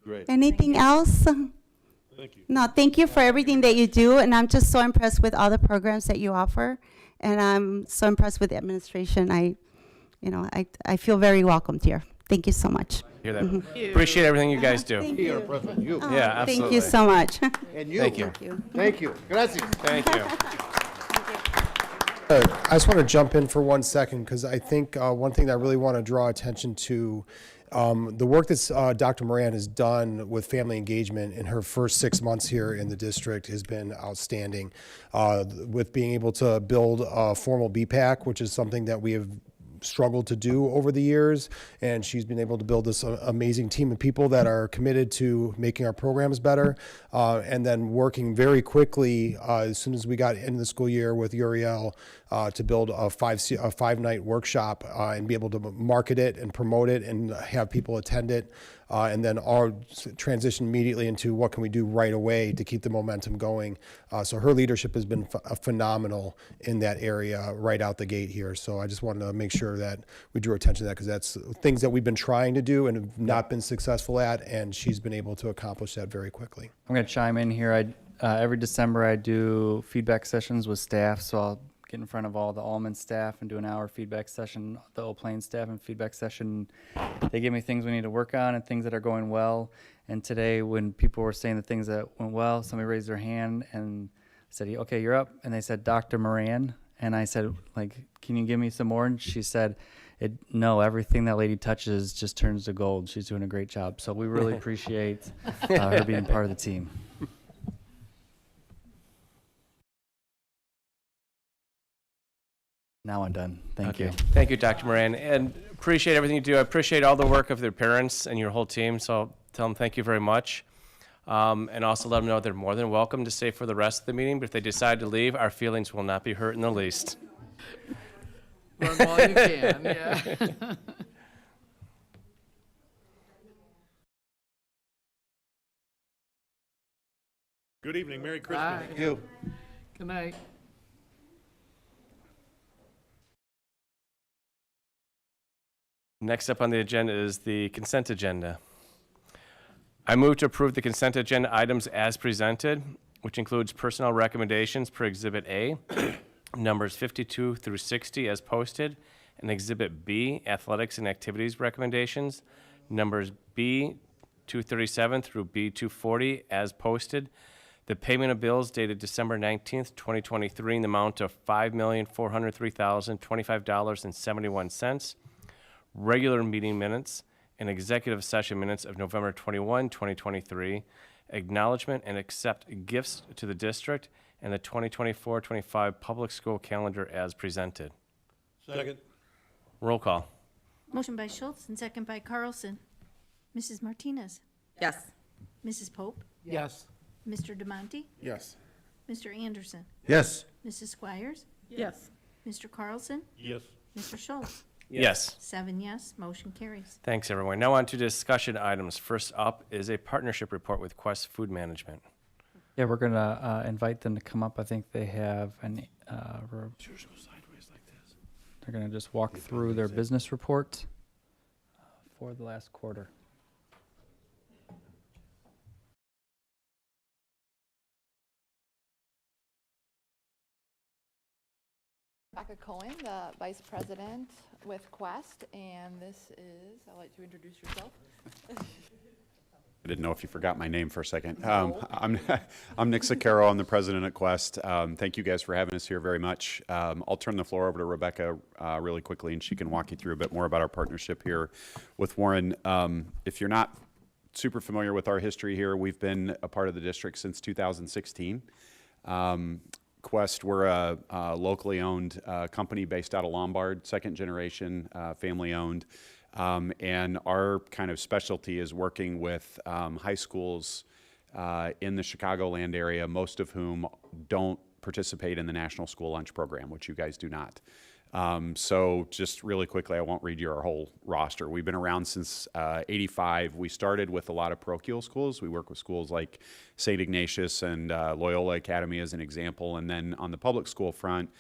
Great. Anything else? Thank you. No, thank you for everything that you do, and I'm just so impressed with all the programs that you offer, and I'm so impressed with the administration. I feel very welcomed here. Thank you so much. Hear that? Appreciate everything you guys do. Thank Here, you. President, you. Oh, Yeah, absolutely. Thank you so much. And you. Thank you. Thank you. Thank you. Gracias. Thank you. I just want to jump in for 1 second because I think one thing that I really want to draw attention to, the work that Dr. Moran has done with family engagement in her first 6 months here in the district has been outstanding. With being able to build a formal BPAC, which is something that we have struggled to do over the years, and she's been able to build this amazing team of people that are committed to making our programs better, and then working very quickly as soon as we got into the school year with Uriel to build a 5-night workshop and be able to market it and promote it and have people attend it, and then all transition immediately into what can we do right away to keep the momentum going. So her leadership has been phenomenal in that area right out the gate here. So I just wanted to make sure that we drew attention to that because that's things that we've been trying to do and have not been successful at, and she's been able to accomplish that very quickly. I'm going to chime in here. Every December I do feedback sessions with staff, so I'll get in front of all the Almond staff and do an hour feedback session, the Old Plain staff and feedback session. They give me things we need to work on and things that are going well. And today, when people were saying the things that went well, somebody raised their hand and said, okay, you're up. And they said, Dr. Moran. And I said, like, can you give me some more? And she said, no, everything that lady touches just turns to gold. She's doing a great job. So we really appreciate her being part of the team. Now I'm done. Thank you. Thank you, Dr. Moran, and appreciate everything you do. I appreciate all the work of their parents and your whole team, so tell them thank you very much. And also let them know they're more than welcome to stay for the rest of the meeting, but if they decide to leave, our feelings will not be hurt in the least. Run while you can, yeah. Good evening, Merry Christmas. Bye. You. Good night. Next up on the agenda is the consent agenda. I move to approve the consent agenda items as presented, which includes personnel recommendations per Exhibit A, numbers 52 through 60 as posted, and Exhibit B, athletics and activities recommendations, numbers B 237 through B 240 as posted. The payment of bills dated December 19th, 2023 in the amount of $5,403,025.71. Regular meeting minutes and executive session minutes of November 21, 2023, acknowledgement and accept gifts to the district, and the 2024-25 public school calendar as presented. Second. Roll call. Motion by Schultz and second by Carlson. Mrs. Martinez? Yes. Mrs. Pope? Yes. Mr. DeMonte? Yes. Mr. Anderson? Yes. Mrs. Squires? Yes. Mr. Carlson? Yes. Mr. Schultz? Yes. 7 yes, motion carries. Thanks, everyone. Now on to discussion items. First up is a partnership report with Quest Food Management. Yeah, we're going to invite them to come up. I think they have an, they're going to just walk through their business report for the last quarter. Rebecca Cohen, the Vice President with Quest, and this is, I'll let you introduce yourself. I didn't know if you forgot my name for a second. I'm Nick Sicaro. I'm the president at Quest. Thank you guys for having us here very much. I'll turn the floor over to Rebecca really quickly, and she can walk you through a bit more about our partnership here with Warren. If you're not super familiar with our history here, we've been a part of the district since 2016. Quest, we're a locally owned company based out of Lombard, second generation, family owned. And our kind of specialty is working with high schools in the Chicagoland area, most of whom don't participate in the National School Lunch Program, which you guys do not. So just really quickly, I won't read you our whole roster. We've been around since '85. We started with a lot of parochial schools. We work with schools like St. Ignatius and Loyola Academy as an example. And then on the public school front,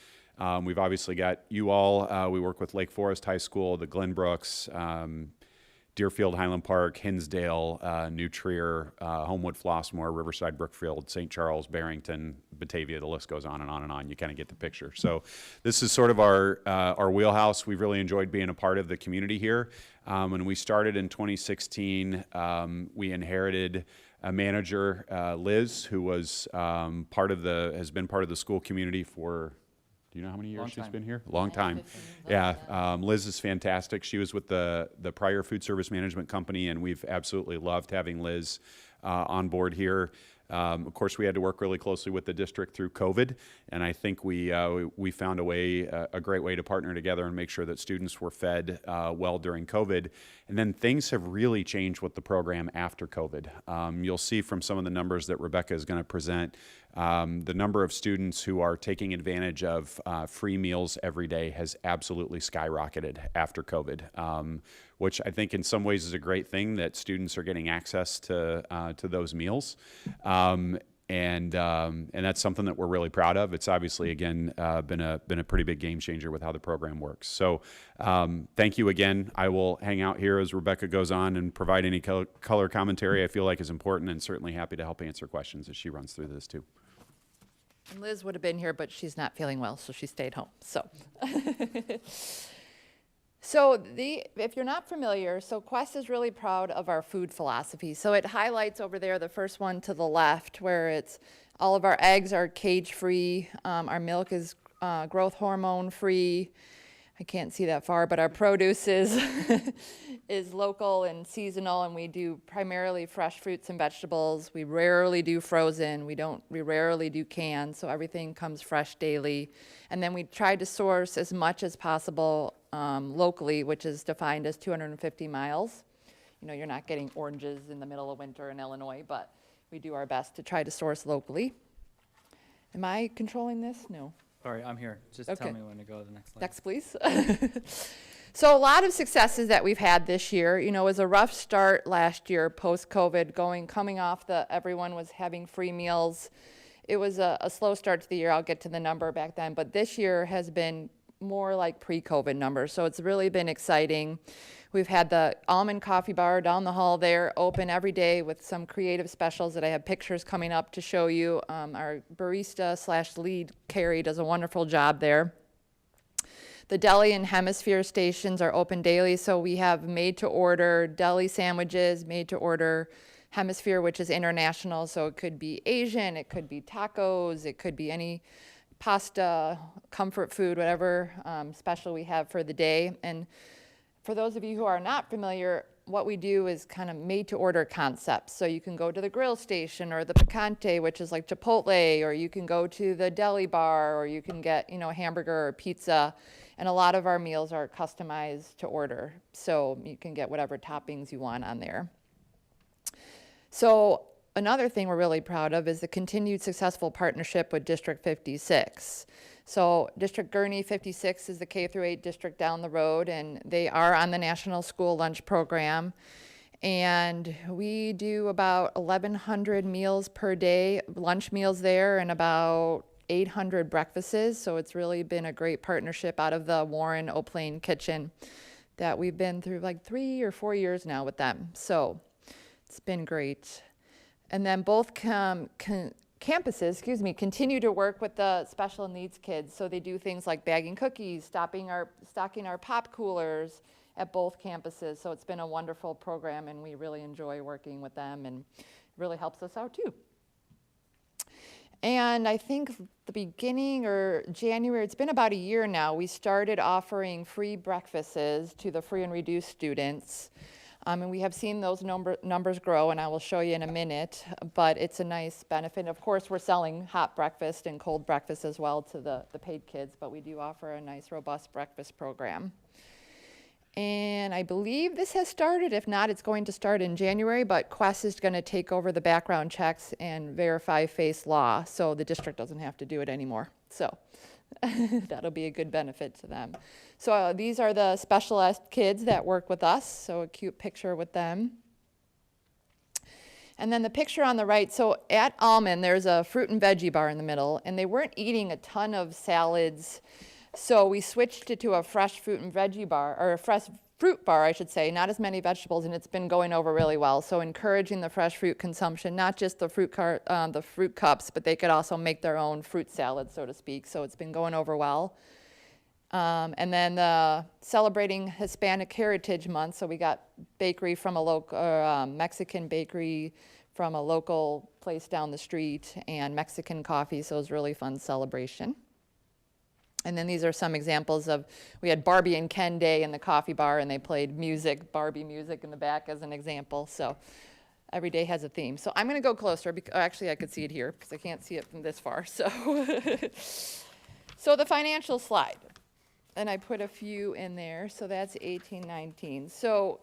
we've obviously got you all. We work with Lake Forest High School, the Glenbrooks, Deerfield, Highland Park, Hinsdale, New Trier, Homewood, Flossmoor, Riverside, Brookfield, St. Charles, Barrington, Batavia. The list goes on and on and on. You kind of get the picture. So this is sort of our wheelhouse. We've really enjoyed being a part of the community here. When we started in 2016, we inherited a manager, Liz, who was has been part of the school community for. Do you know how many years she's been here? Long time. Yeah, Liz is fantastic. She was with the prior food service management company, and we've absolutely loved having Liz on board here. Of course, we had to work really closely with the district through COVID, and I think we found a great way to partner together and make sure that students were fed well during COVID. And then things have really changed with the program after COVID. You'll see from some of the numbers that Rebecca is going to present, the number of students who are taking advantage of free meals every day has absolutely skyrocketed after COVID, which I think in some ways is a great thing that students are getting access to those meals. And that's something that we're really proud of. It's obviously, again, been a pretty big game changer with how the program works. So thank you again. I will hang out here as Rebecca goes on and provide any color commentary I feel like is important, and certainly happy to help answer questions as she runs through this too. And Liz would have been here, but she's not feeling well, so she stayed home. So, if you're not familiar, so Quest is really proud of our food philosophy. So it highlights over there, the first one to the left, where it's all of our eggs are cage-free, our milk is growth hormone-free. I can't see that far, but our produce is is local and seasonal, and we do primarily fresh fruits and vegetables. We rarely do frozen. We rarely do canned, so everything comes fresh daily. And then we try to source as much as possible locally, which is defined as 250 miles. You know, you're not getting oranges in the middle of winter in Illinois, but we do our best to try to source locally. Am I controlling this? No. Sorry, I'm here. Just Okay. tell me when to go to the next slide. Next, please. So a lot of successes that we've had this year. You know, it was a rough start last year, post-COVID, coming off everyone was having free meals. It was a slow start to the year. I'll get to the number back then, but this year has been more like pre-COVID numbers. So it's really been exciting. We've had the Almond Coffee Bar down the hall there, open every day with some creative specials that I have pictures coming up to show you. Our barista/lead, Carrie, does a wonderful job there. The deli and hemisphere stations are open daily, so we have made-to-order deli sandwiches, made-to-order hemisphere, which is international, so it could be Asian, it could be tacos, it could be any pasta, comfort food, whatever special we have for the day. And for those of you who are not familiar, what we do is kind of made-to-order concepts. So you can go to the grill station or the picante, which is like Chipotle, or you can go to the deli bar, or you can get, a hamburger or pizza. And a lot of our meals are customized to order, so you can get whatever toppings you want on there. So another thing we're really proud of is the continued successful partnership with District 56. So District Gurney 56 is the K-8 district down the road, and they are on the National School Lunch Program. And we do about 1,100 meals per day, lunch meals there, and about 800 breakfasts. So it's really been a great partnership out of the Warren O'Plain kitchen that we've been through like 3 or 4 years now with them. So it's been great. And then both campuses, continue to work with the special needs kids. So they do things like bagging cookies, stocking our pop coolers at both campuses. So it's been a wonderful program, and we really enjoy working with them, and it really helps us out too. And I think the beginning or January, it's been about a year now, we started offering free breakfasts to the free and reduced students. And we have seen those numbers grow, and I will show you in a minute, but it's a nice benefit. Of course, we're selling hot breakfast and cold breakfast as well to the paid kids, but we do offer a nice, robust breakfast program. And I believe this has started. If not, it's going to start in January, but Quest is going to take over the background checks and verify face law, so the district doesn't have to do it anymore. So that'll be a good benefit to them. So these are the special ed kids that work with us, so a cute picture with them. And then the picture on the right, so at Almond, there's a fruit and veggie bar in the middle, and they weren't eating a ton of salads, so we switched it to a fresh fruit and veggie bar, or a fresh fruit bar, I should say, not as many vegetables, and it's been going over really well. So encouraging the fresh fruit consumption, not just the fruit cups, but they could also make their own fruit salad, so to speak. So it's been going over well. And then celebrating Hispanic Heritage Month, so we got bakery from a local Mexican bakery from a local place down the street, and Mexican coffee. So it was a really fun celebration. And then these are some examples of, we had Barbie and Ken Day in the coffee bar, and they played music, Barbie music in the back as an example. So every day has a theme. So I'm going to go closer. Actually, I could see it here because I can't see it from this far. So, so the financial slide. And I put a few in there. So that's 18, 19. So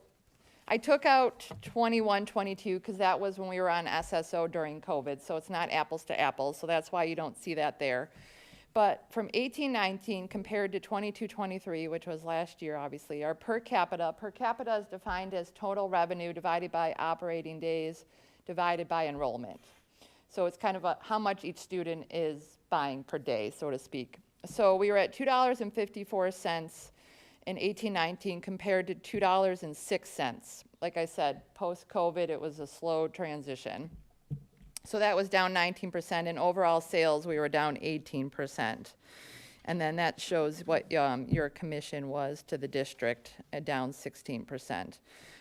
I took out 21, 22 because that was when we were on SSO during COVID. So it's not apples to apples. So that's why you don't see that there. But from 18-19 compared to 22-23, which was last year, obviously, our per capita is defined as total revenue divided by operating days divided by enrollment. So it's kind of how much each student is buying per day, so to speak. So we were at $2.54 in 18-19 compared to $2.06. Like I said, post-COVID, it was a slow transition. So that was down 19%, and overall sales, we were down 18%. And then that shows what your commission was to the district, down 16%.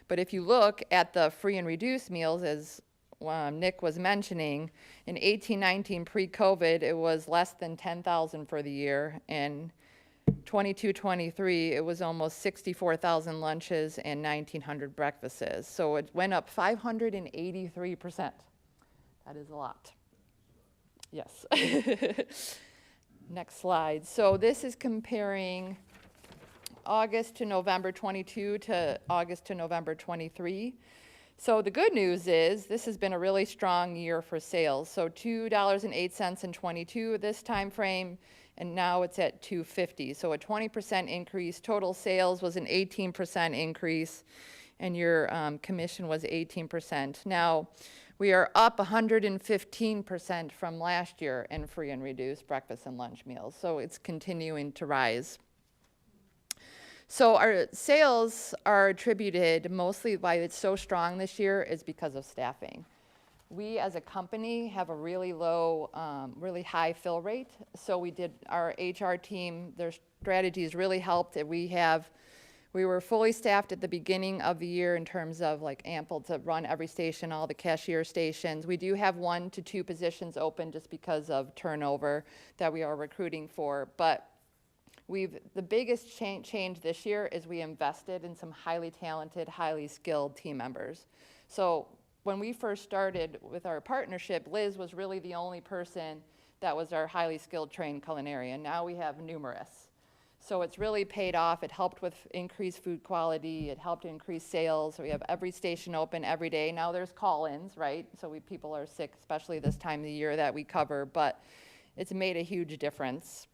But if you look at the free and reduced meals, as Nick was mentioning, in 18-19 pre-COVID, it was less than 10,000 for the year. In 22-23, it was almost 64,000 lunches and 1,900 breakfasts. So it went up 583%. That is a lot. Yes. Next slide. So this is comparing August to November 22 to August to November 23. So the good news is this has been a really strong year for sales. So $2.08 in 22 this time frame, and now it's at $2.50. So a 20% increase. Total sales was an 18% increase, and your commission was 18%. Now, we are up 115% from last year in free and reduced breakfast and lunch meals. So it's continuing to rise. So our sales are attributed mostly why it's so strong this year is because of staffing. We as a company have a really low, really high fill rate. So our HR team, their strategies really helped. We were fully staffed at the beginning of the year in terms of like ample to run every station, all the cashier stations. We do have 1 to 2 positions open just because of turnover that we are recruiting for. But the biggest change this year is we invested in some highly talented, highly skilled team members. So when we first started with our partnership, Liz was really the only person that was our highly skilled trained culinarian. Now we have numerous. So it's really paid off. It helped with increased food quality. It helped increase sales. We have every station open every day. Now there's call-ins, right? So people are sick, especially this time of the year that we cover, but it's made a huge difference.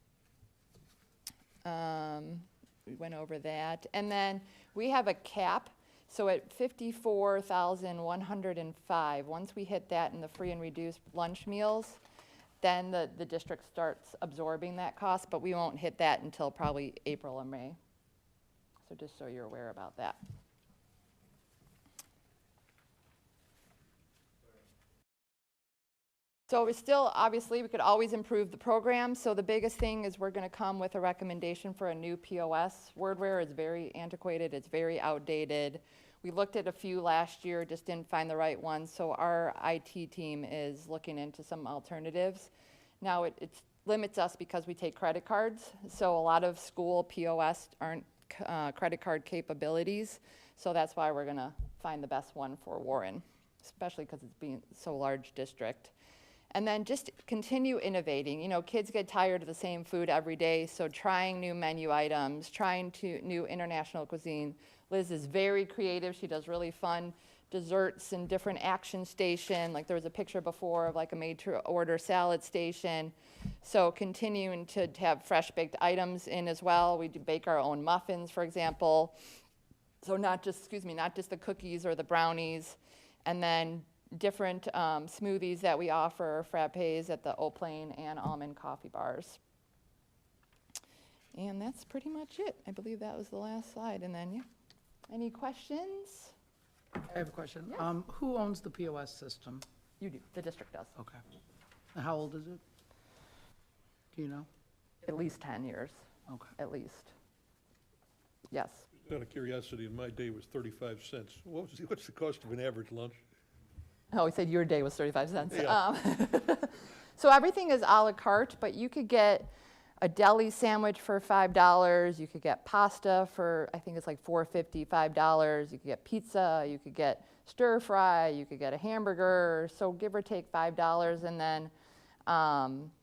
We went over that. And then we have a cap. So at 54,105, once we hit that in the free and reduced lunch meals, then the district starts absorbing that cost, but we won't hit that until probably April or May. So just so you're aware about that. So we're still, obviously, we could always improve the program. So the biggest thing is we're going to come with a recommendation for a new POS. Wordware is very antiquated. It's very outdated. We looked at a few last year, just didn't find the right one. So our IT team is looking into some alternatives. Now it limits us because we take credit cards. So a lot of school POS aren't credit card capabilities. So that's why we're going to find the best one for Warren, especially because it's being so large district. And then just continue innovating. You know, kids get tired of the same food every day, so trying new menu items, trying new international cuisine. Liz is very creative. She does really fun desserts and different action station. Like there was a picture before of like a made-to-order salad station. So continuing to have fresh baked items in as well. We do bake our own muffins, for example. So not just the cookies or the brownies. And then different smoothies that we offer, frappes at the Oplane and almond coffee bars. And that's pretty much it. I believe that was the last slide. And then, yeah. Any questions? I have a question. Yes. Who owns the POS system? You do. The district does. Okay. And how old is it? Do you know? At least 10 years. Okay. At least. Yes. Out of curiosity, in my day it was 35 cents. What's the cost of an average lunch? Oh, he said your day was 35 cents. Yeah. So everything is a la carte, but you could get a deli sandwich for $5. You could get pasta for, I think it's like $4.50, $5. You could get pizza. You could get stir fry. You could get a hamburger. So give or take $5. And then,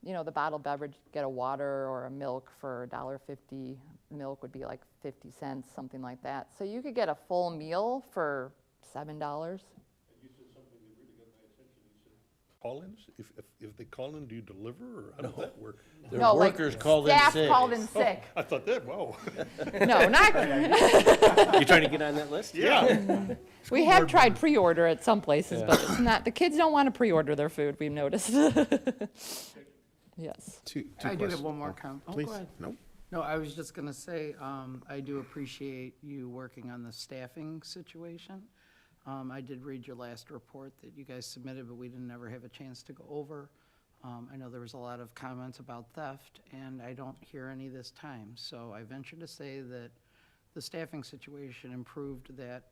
you know, the bottled beverage, get a water or a milk for $1.50. Milk would be like 50 cents, something like that. So you could get a full meal for $7. Call-ins? If they call in, do you deliver, or how does that work? Their No, like workers called in staff sick. called in sick. I thought that, wow. No, not. You trying to get on that list? Yeah. We have tried pre-order at some places, but it's not. The kids don't want to pre-order their food. We've noticed. Yes. Two I do have questions. one more comment. Oh, Please. go ahead. Nope. No, I was just gonna say, I do appreciate you working on the staffing situation. I did read your last report that you guys submitted, but we didn't ever have a chance to go over. I know there was a lot of comments about theft, and I don't hear any this time. So I venture to say that the staffing situation improved that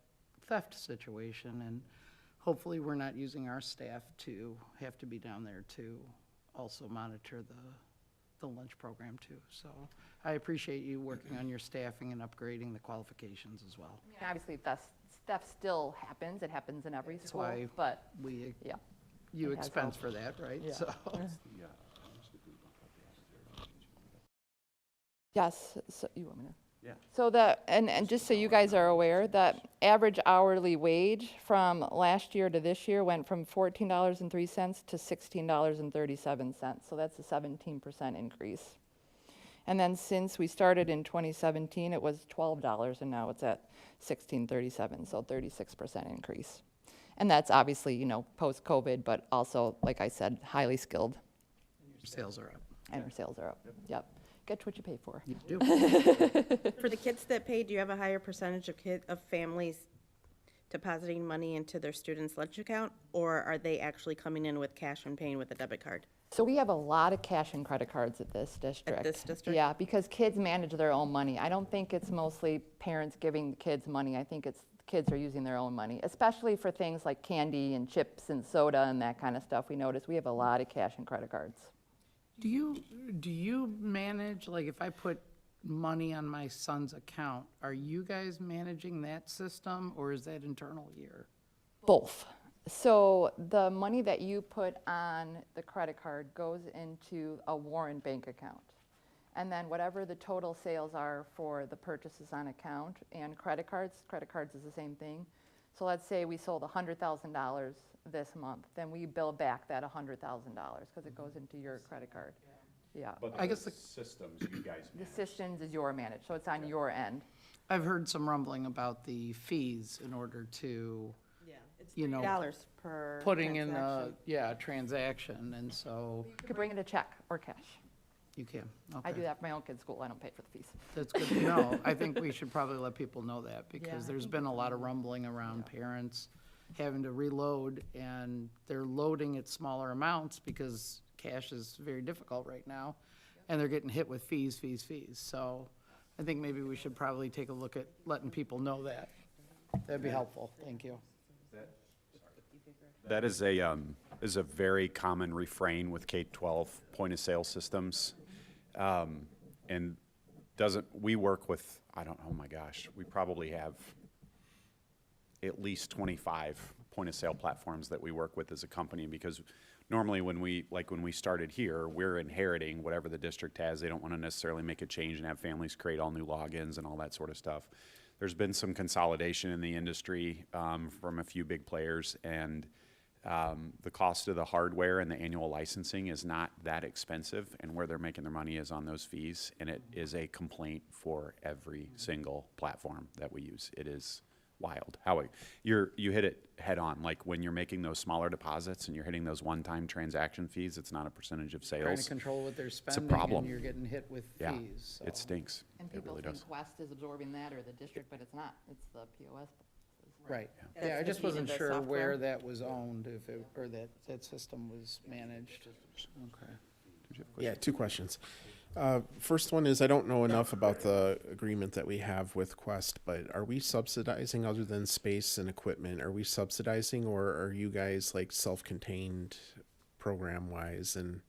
theft situation, and hopefully we're not using our staff to have to be down there to also monitor the lunch program too. So I appreciate you working on your staffing and upgrading the qualifications as well. I mean, obviously, theft still happens. It happens in every That's school, why but we, yeah. you It has expense helped. for that, right? Yeah. So, Yes, so you want me to? Yeah. So and just so you guys are aware, that average hourly wage from last year to this year went from $14.03 to $16.37. So that's a 17% increase. And then since we started in 2017, it was $12, and now it's at $16.37, so 36% increase. And that's obviously, you know, post-COVID, but also, like I said, highly skilled. your sales are up. And our sales are up. Yep. Get what you pay for. You do. For the kids that pay, do you have a higher percentage of families depositing money into their students' lunch account? Or are they actually coming in with cash and paying with a debit card? So we have a lot of cash and credit cards at this district. At this district? Yeah, because kids manage their own money. I don't think it's mostly parents giving the kids money. I think it's kids are using their own money, especially for things like candy and chips and soda and that kind of stuff. We notice we have a lot of cash and credit cards. Do you manage, like if I put money on my son's account, are you guys managing that system or is that internal here? Both. So the money that you put on the credit card goes into a Warren Bank account. And then whatever the total sales are for the purchases on account and credit cards is the same thing. So let's say we sold $100,000 this month, then we bill back that $100,000 because it goes into your credit card. Yeah. But I guess the systems you guys The manage. systems is your managed, so it's on your end. I've heard some rumbling about the fees in order to, you know, $3 per putting in transaction. a transaction, and so You could bring in a check or cash. you can. I do Okay. that for my own kids' school. I don't pay for the fees. That's good to know. I think we should probably let people know that Yeah, because I there's think been a lot of rumbling around parents having to reload, and they're loading at smaller amounts because cash is very difficult right now, and they're getting hit with fees. So I think maybe we should probably take a look at letting people know that. That'd be helpful. Thank you. That is a very common refrain with K-12 point-of-sale systems. And we work with, oh my gosh, we probably have at least 25 point-of-sale platforms that we work with as a company, because normally when we started here, we're inheriting whatever the district has. They don't want to necessarily make a change and have families create all new logins and all that sort of stuff. There's been some consolidation in the industry from a few big players, and the cost of the hardware and the annual licensing is not that expensive, and where they're making their money is on those fees, and it is a complaint for every single platform that we use. It is wild. You hit it head on. Like when you're making those smaller deposits and you're hitting those one-time transaction fees, it's not a percentage of sales. Trying to control what they're spending. It's a problem. And you're getting hit with Yeah, fees. it so. stinks. And It people really think does. West is absorbing that or the district, but it's not. It's the POS. Right. That's Yeah, I the just key to wasn't the sure software. where that was owned, if it, or that system was managed. Okay. Yeah, two questions. First one is, I don't know enough about the agreement that we have with Quest, but are we subsidizing other than space and equipment? Are we subsidizing, or are you guys like self-contained program-wise? And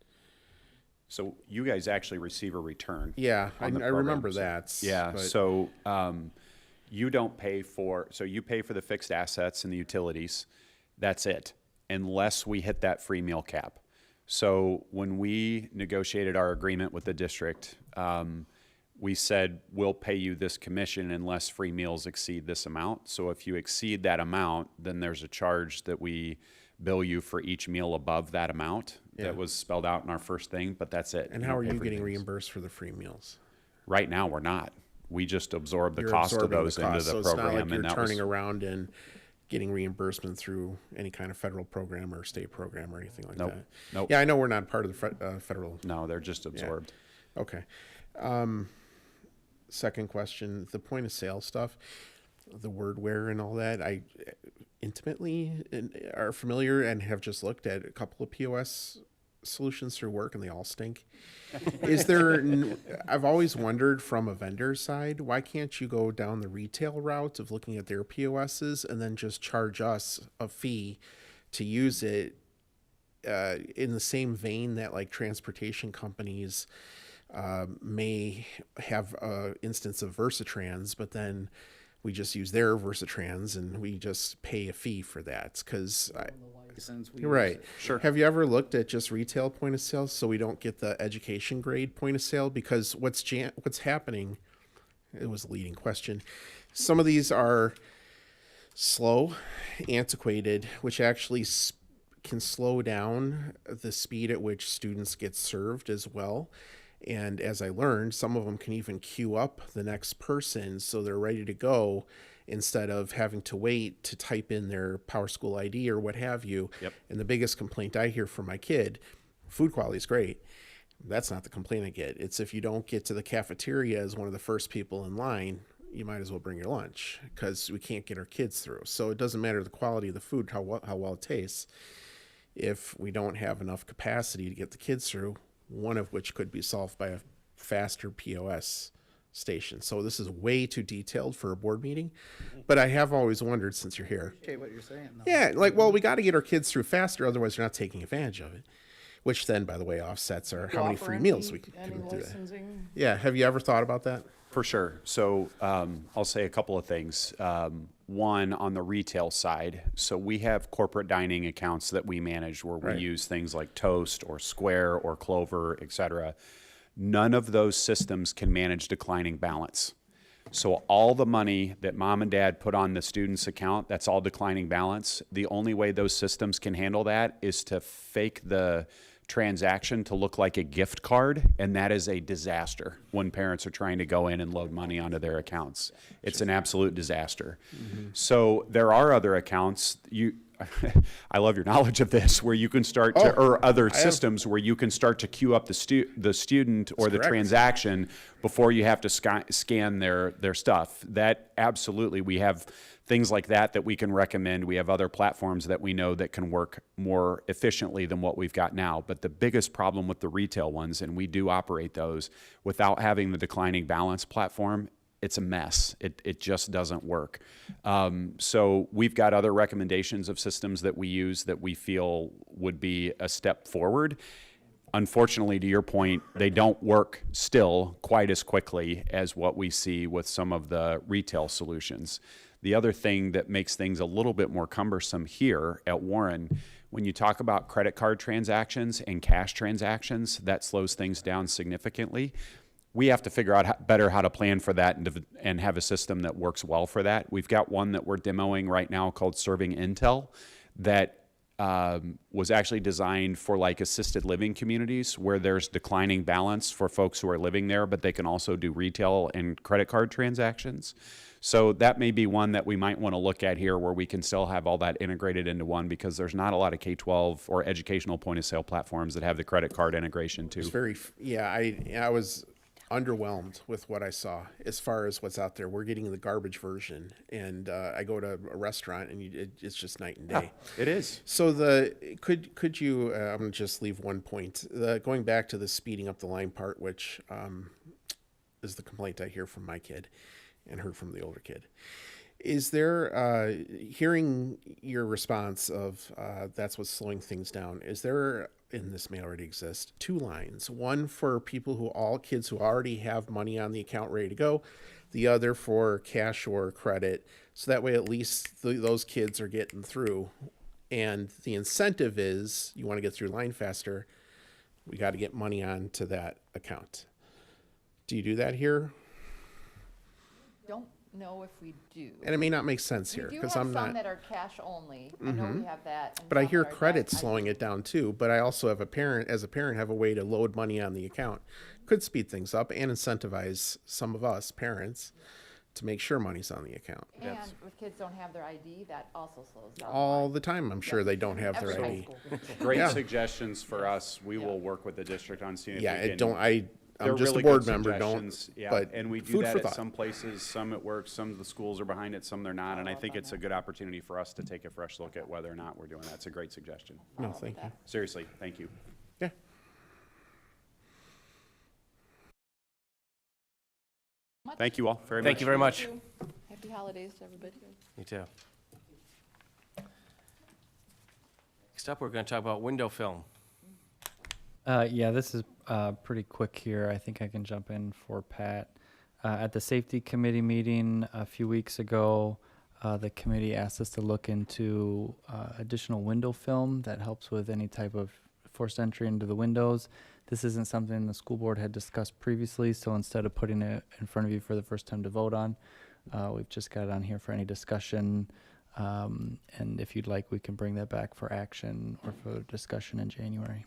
So you guys actually receive a return. yeah, I on the remember program. that. Yeah, but- so you don't pay so you pay for the fixed assets and the utilities. That's it, unless we hit that free meal cap. So when we negotiated our agreement with the district, we said, we'll pay you this commission unless free meals exceed this amount. So if you exceed that amount, then there's a charge that we bill you for each meal above that amount. Yeah. That was spelled out in our first thing, but that's it. And You how don't are pay you for getting anything. reimbursed for the free meals? Right now, we're not. We just absorb the You're cost of absorbing those the into cost, the so program. it's not like you're and that turning was, around and getting reimbursement through any kind of federal program or state program or anything like Nope. that. Nope. Yeah, I know we're not part of the federal. No, they're just absorbed. Okay. Second question, the point of sale stuff, the wordware and all that, intimately are familiar and have just looked at a couple of POS solutions through work, and they all stink. Is there? I've always wondered from a vendor side, why can't you go down the retail route of looking at their POSs and then just charge us a fee to use it, in the same vein that like transportation companies may have an instance of Versatrans, but then we just use their Versatrans and we just pay a fee for that because you're right. Sure. Have you ever looked at just retail point of sale so we don't get the education grade point of sale? Because what's happening, it was a leading question. Some of these are slow, antiquated, which actually can slow down the speed at which students get served as well. And as I learned, some of them can even queue up the next person so they're ready to go instead of having to wait to type in their Power School ID or what have you. Yep. And the biggest complaint I hear from my kid, food quality is great. That's not the complaint I get. It's if you don't get to the cafeteria as one of the first people in line, you might as well bring your lunch because we can't get our kids through. So it doesn't matter the quality of the food, how well it tastes. If we don't have enough capacity to get the kids through, one of which could be solved by a faster POS station. So this is way too detailed for a board meeting, but I have always wondered since you're here. Okay, what you're saying. though. Yeah, like, well, we got to get our kids through faster, otherwise they're not taking advantage of it, which then, by the way, offsets our how many free meals we can do. Licensing? Yeah, have you ever thought about that? For sure. So I'll say a couple of things. One, on the retail side, so we have corporate dining accounts that we manage where we Right. use things like Toast or Square or Clover, et cetera. None of those systems can manage declining balance. So all the money that mom and dad put on the student's account, that's all declining balance. The only way those systems can handle that is to fake the transaction to look like a gift card, and that is a disaster when parents are trying to go in and load money onto their accounts. It's an absolute disaster. So there are other accounts, I love your knowledge of this, where you can start to, or other systems where you can start to queue up the student or the correct. transaction before you have to scan their stuff. That absolutely, we have things like that we can recommend. We have other platforms that we know that can work more efficiently than what we've got now. But the biggest problem with the retail ones, and we do operate those, without having the declining balance platform, it's a mess. It just doesn't work. So we've got other recommendations of systems that we use that we feel would be a step forward. Unfortunately, to your point, they don't work still quite as quickly as what we see with some of the retail solutions. The other thing that makes things a little bit more cumbersome here at Warren, when you talk about credit card transactions and cash transactions, that slows things down significantly. We have to figure out better how to plan for that and have a system that works well for that. We've got one that we're demoing right now called Serving Intel that was actually designed for like assisted living communities where there's declining balance for folks who are living there, but they can also do retail and credit card transactions. So that may be one that we might want to look at here where we can still have all that integrated into one, because there's not a lot of K-12 or educational point of sale platforms that have the credit card integration too. It's I was underwhelmed with what I saw as far as what's out there. We're getting the garbage version, and I go to a restaurant and it's just night and day. It is. So could you? I'm gonna just leave one point. Going back to the speeding up the line part, which is the complaint I hear from my kid, and heard from the older kid. Is there, hearing your response of that's what's slowing things down, is there, and this may already exist, two lines, one for kids who already have money on the account ready to go, the other for cash or credit, so that way at least those kids are getting through, and the incentive is, you want to get through line faster, we got to get money onto that account. Do you do that here? Don't know if we do. And it may not make sense here because I'm We do not. have some that are cash only. I know we have that. and But I some hear that are credit debt. slowing it down too. But I also have as a parent, have a way to load money on the account. Could speed things up and incentivize some of us parents to make sure money's on the account. And if kids don't have their ID, that also slows down. All the time, I'm sure they don't have their Every high ID. school. Great Yeah. suggestions for us. We will work with the district on seeing if Yeah, we can. They're I'm just a really board good member, don't, suggestions, yeah, but and we do food that for at thought. some places, some it works, some of the schools are behind it, some they're not, and I think it's a good opportunity for us to take a fresh look at whether or not we're doing that. It's a great suggestion. No, thank you. Seriously, thank you. Yeah. Thank you all very much. Thank you very much. Happy holidays to everybody. You too. Next up, we're going to talk about window film. Yeah, this is pretty quick here. I think I can jump in for Pat. At the safety committee meeting a few weeks ago, the committee asked us to look into additional window film that helps with any type of forced entry into the windows. This isn't something the school board had discussed previously, so instead of putting it in front of you for the first time to vote on, we've just got it on here for any discussion. And if you'd like, we can bring that back for action or for discussion in January.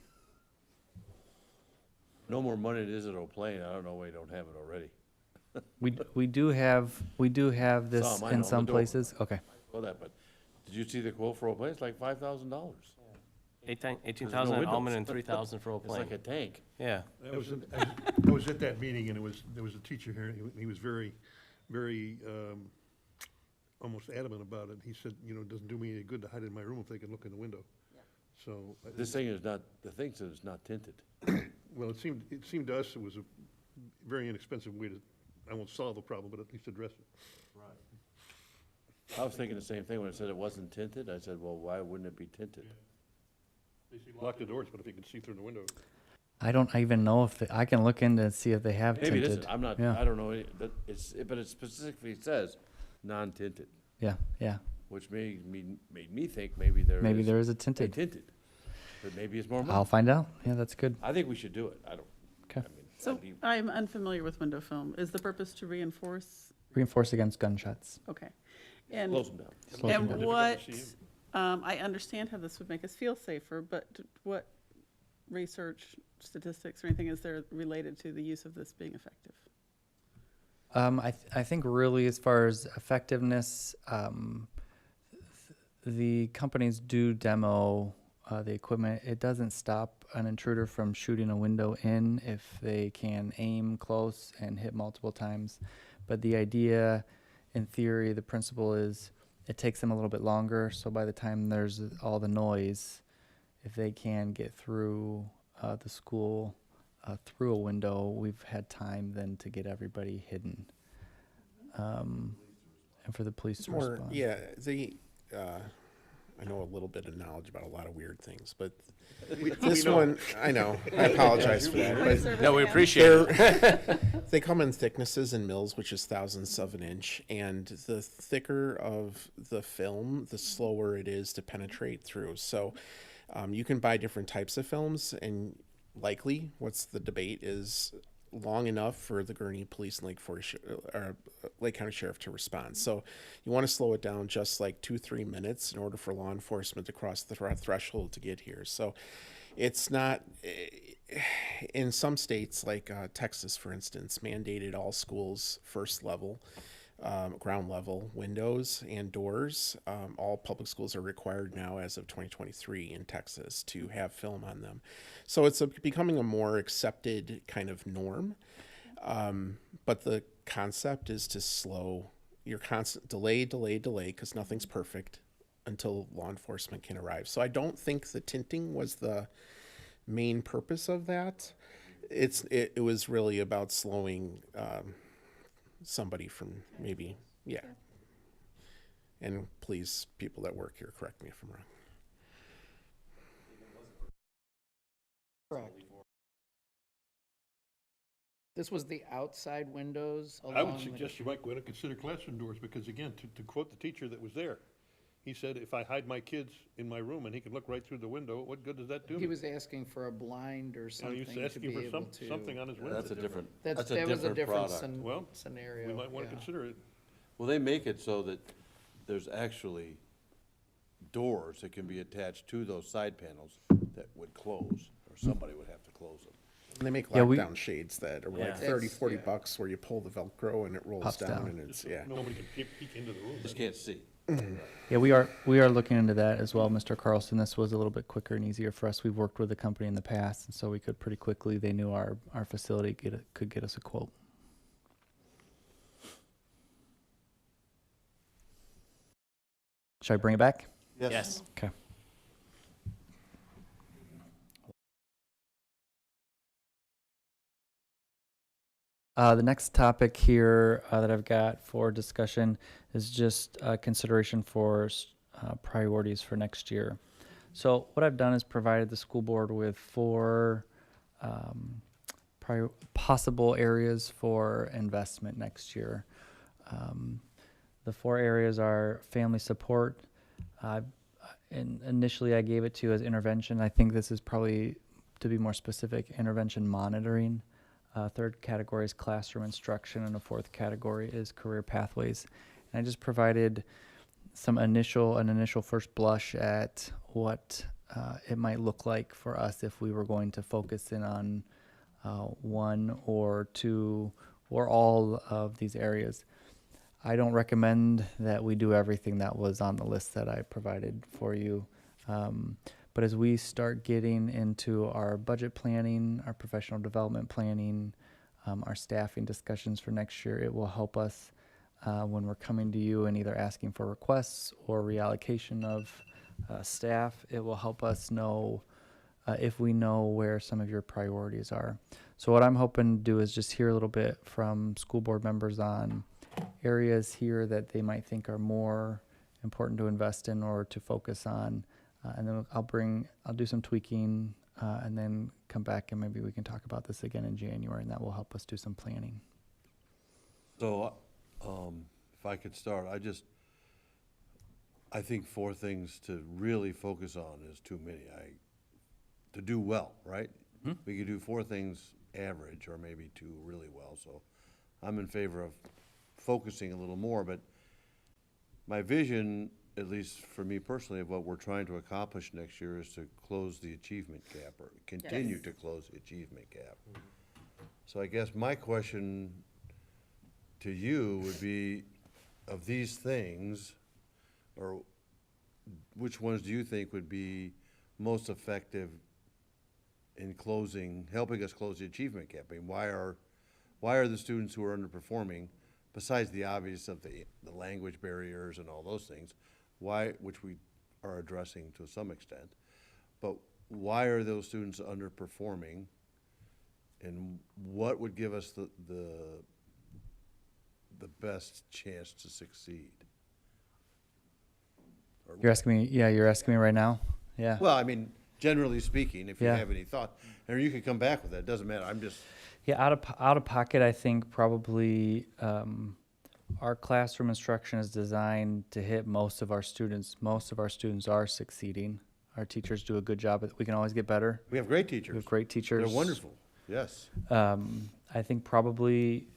No more money to Isidore Plain. I don't know why you don't have it already. We do have this Some, I in know, some but don't- places. Okay. Well, that, but did you see the quote for Old Plain? It's like $5,000. 18,000 at Almond and 3,000 for Old It's Plain. like a tank. Yeah. I was at that meeting, and there was a teacher here, and he was very, very, almost adamant about it. He said, you know, it doesn't do me any good to hide in my room if they can look in the window. So. This thing is not, the thing says it's not tinted. Well, it seemed to us it was a very inexpensive way to, I won't solve the problem, but at least address it. Right. I was thinking the same thing when it said it wasn't tinted. I said, well, why wouldn't it be tinted? They say lock the doors, but if you can see through the window. I don't even know if I can look into and see if they have Maybe tinted. it isn't. I'm not, Yeah. I don't know, but it specifically says non-tinted, Yeah. Yeah. which made me think maybe there is. Maybe there is a tinted. But maybe it's more money. I'll find out. Yeah, that's good. I think we should do it. I don't. Okay. I mean, So I'd be- I'm unfamiliar with window film. Is the purpose to reinforce? Reinforce against gunshots. Okay. And, Close them down. Close them and down. what, I understand how this would make us feel safer, but what research, statistics, or anything is there related to the use of this being effective? I think really as far as effectiveness, the companies do demo the equipment. It doesn't stop an intruder from shooting a window in if they can aim close and hit multiple times. But the idea, in theory, the principle is it takes them a little bit longer. So by the time there's all the noise, if they can get through the school through a window, we've had time then to get everybody hidden. And for the police It's to more, respond. yeah, I know a little bit of knowledge about a lot of weird things, but this know. one, I know, I apologize for that. But No, we appreciate it. They come in thicknesses and mils, which is thousandths of an inch, and the thicker of the film, the slower it is to penetrate through. So you can buy different types of films, and likely, what's the debate is long enough for the Gurnee Police and Lake County Sheriff to respond. So you want to slow it down just like 2-3 minutes in order for law enforcement to cross the threshold to get here. So it's not, in some states like Texas, for instance, mandated all schools first level, ground level windows and doors. All public schools are required now as of 2023 in Texas to have film on them. So it's becoming a more accepted kind of norm. But the concept is to slow your constant delay, because nothing's perfect until law enforcement can arrive. So I don't think the tinting was the main purpose of that. It was really about slowing somebody from maybe, yeah. And please, people that work here, correct me if I'm wrong. Correct. This was the outside windows along I would the- suggest you might go in and consider classroom doors, because again, to quote the teacher that was there, he said, if I hide my kids in my room and he can look right through the window, what good does that do me? He was asking for a blind or You know, something he was to asking be for able to. something on his window. That's a different, That that's a was a different different product. Well, scenario. we might want to yeah. consider it. Well, they make it so that there's actually doors that can be attached to those side panels that would close, or somebody would have to close them. And they make Yeah, lockdown shades that are Yeah. like 30, 40 bucks where you pull the Velcro and it rolls Pops down, down. and it's, yeah. Nobody can peek into the room. Just can't see. Yeah, we are looking into that as well, Mr. Carlson. This was a little bit quicker and easier for us. We've worked with the company in the past, and so we could pretty quickly, they knew our facility could get us a quote. Should I bring it back? Yes. Okay. The next topic here that I've got for discussion is just consideration for priorities for next year. So what I've done is provided the school board with 4 possible areas for investment next year. The 4 areas are family support. And initially I gave it to you as intervention. I think this is probably, to be more specific, intervention monitoring. Third category is classroom instruction, and the 4th category is career pathways. And I just provided an initial first blush at what it might look like for us if we were going to focus in on 1 or 2 or all of these areas. I don't recommend that we do everything that was on the list that I provided for you. But as we start getting into our budget planning, our professional development planning, our staffing discussions for next year, it will help us when we're coming to you and either asking for requests or reallocation of staff. It will help us know if we know where some of your priorities are. So what I'm hoping to do is just hear a little bit from school board members on areas here that they might think are more important to invest in or to focus on. And then I'll do some tweaking and then come back and maybe we can talk about this again in January, and that will help us do some planning. So, if I could start, I think 4 things to really focus on is too many. To do well, right? Hmm? We could do 4 things average or maybe 2 really well, so I'm in favor of focusing a little more, but my vision, at least for me personally, of what we're trying to accomplish next year is to close the achievement gap or continue to close the achievement gap. So I guess my question to you would be, of these things, or which ones do you think would be most effective in helping us close the achievement gap? I mean, why are the students who are underperforming, besides the obvious of the language barriers and all those things, which we are addressing to some extent, but why are those students underperforming, and what would give us the best chance to succeed? You're asking me right now? Yeah. Well, I mean, generally speaking, if you Yeah. have any thought, or you could come back with that, it doesn't matter, I'm just. Yeah, out of pocket, I think probably our classroom instruction is designed to hit most of our students. Most of our students are succeeding. Our teachers do a good job. We can always get better. We have great teachers. We have great teachers. They're wonderful, yes. I think probably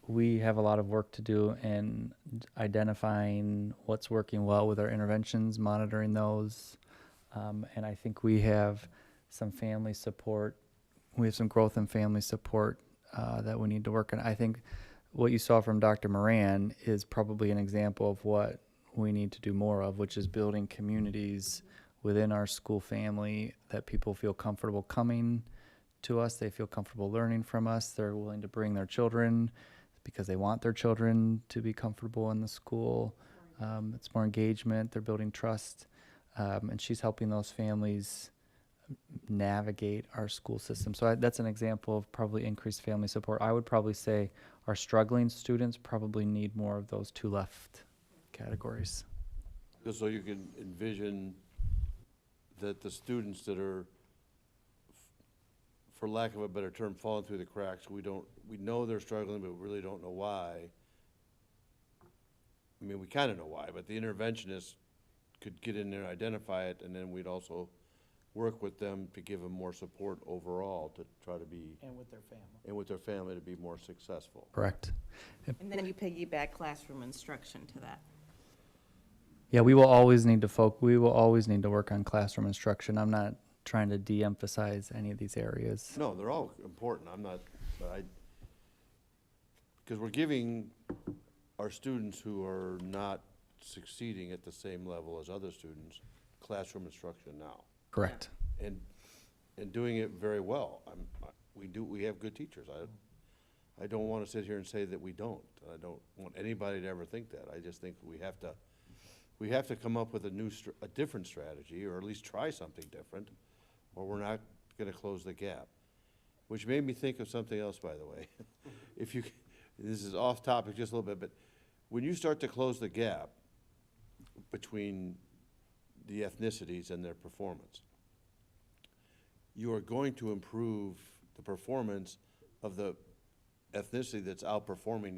we have a lot of work to do in identifying what's working well with our interventions, monitoring those. And I think we have some family support. We have some growth in family support that we need to work on. I think what you saw from Dr. Moran is probably an example of what we need to do more of, which is building communities within our school family that people feel comfortable coming to us. They feel comfortable learning from us. They're willing to bring their children because they want their children to be comfortable in the school. It's more engagement. They're building trust. And she's helping those families navigate our school system. So that's an example of probably increased family support. I would probably say our struggling students probably need more of those 2 left categories. Just so you can envision that the students that are, for lack of a better term, falling through the cracks, we know they're struggling, but we really don't know why. I mean, we kind of know why, but the interventionist could get in there and identify it, and then we'd also work with them to give them more support overall to try to be. And with their family. And with their family to be more successful. Correct. And then you piggyback classroom instruction to that. Yeah, we will always need to work on classroom instruction. I'm not trying to de-emphasize any of these areas. No, they're all important, I'm not, but because we're giving our students who are not succeeding at the same level as other students classroom instruction now. Correct. And doing it very well. We have good teachers. I don't want to sit here and say that we don't. I don't want anybody to ever think that. I just think we have to come up with a different strategy, or at least try something different, or we're not going to close the gap. Which made me think of something else, by the way. This is off topic just a little bit, but when you start to close the gap between the ethnicities and their performance, you are going to improve the performance of the ethnicity that's outperforming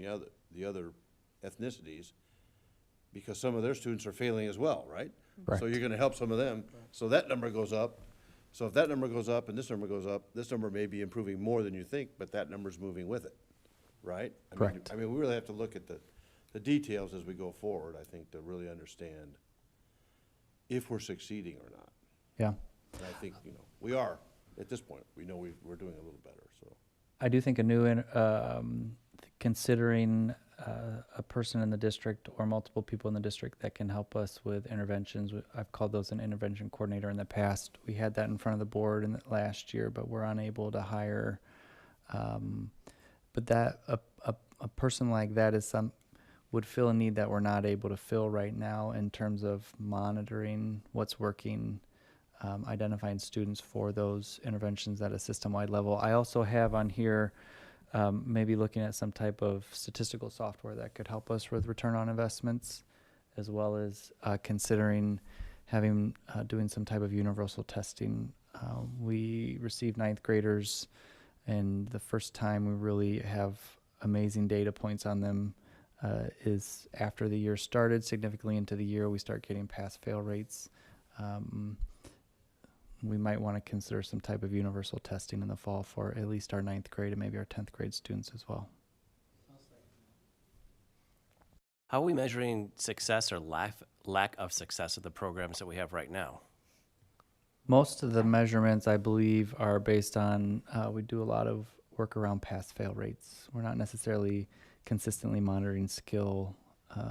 the other ethnicities, because some of their students are failing as well, right? Correct. So you're going to help some of them. So that number goes up. So if that number goes up and this number goes up, this number may be improving more than you think, but that number's moving with it, right? Correct. I mean, we really have to look at the details as we go forward, I think, to really understand if we're succeeding or not. Yeah. And I think, we are, at this point. We know we're doing a little better, so. I do think a new, considering a person in the district or multiple people in the district that can help us with interventions. I've called those an intervention coordinator in the past. We had that in front of the board in the last year, but we're unable to hire. But that a person like that would fill a need that we're not able to fill right now in terms of monitoring what's working, identifying students for those interventions at a system-wide level. I also have on here maybe looking at some type of statistical software that could help us with return on investments, as well as considering doing some type of universal testing. We received 9th graders, and the first time we really have amazing data points on them is after the year started. Significantly into the year, we start getting pass-fail rates. We might want to consider some type of universal testing in the fall for at least our 9th grade and maybe our 10th grade students as well. How are we measuring success or lack of success of the programs that we have right now? Most of the measurements, I believe, are based on, we do a lot of work around pass-fail rates. We're not necessarily consistently monitoring skill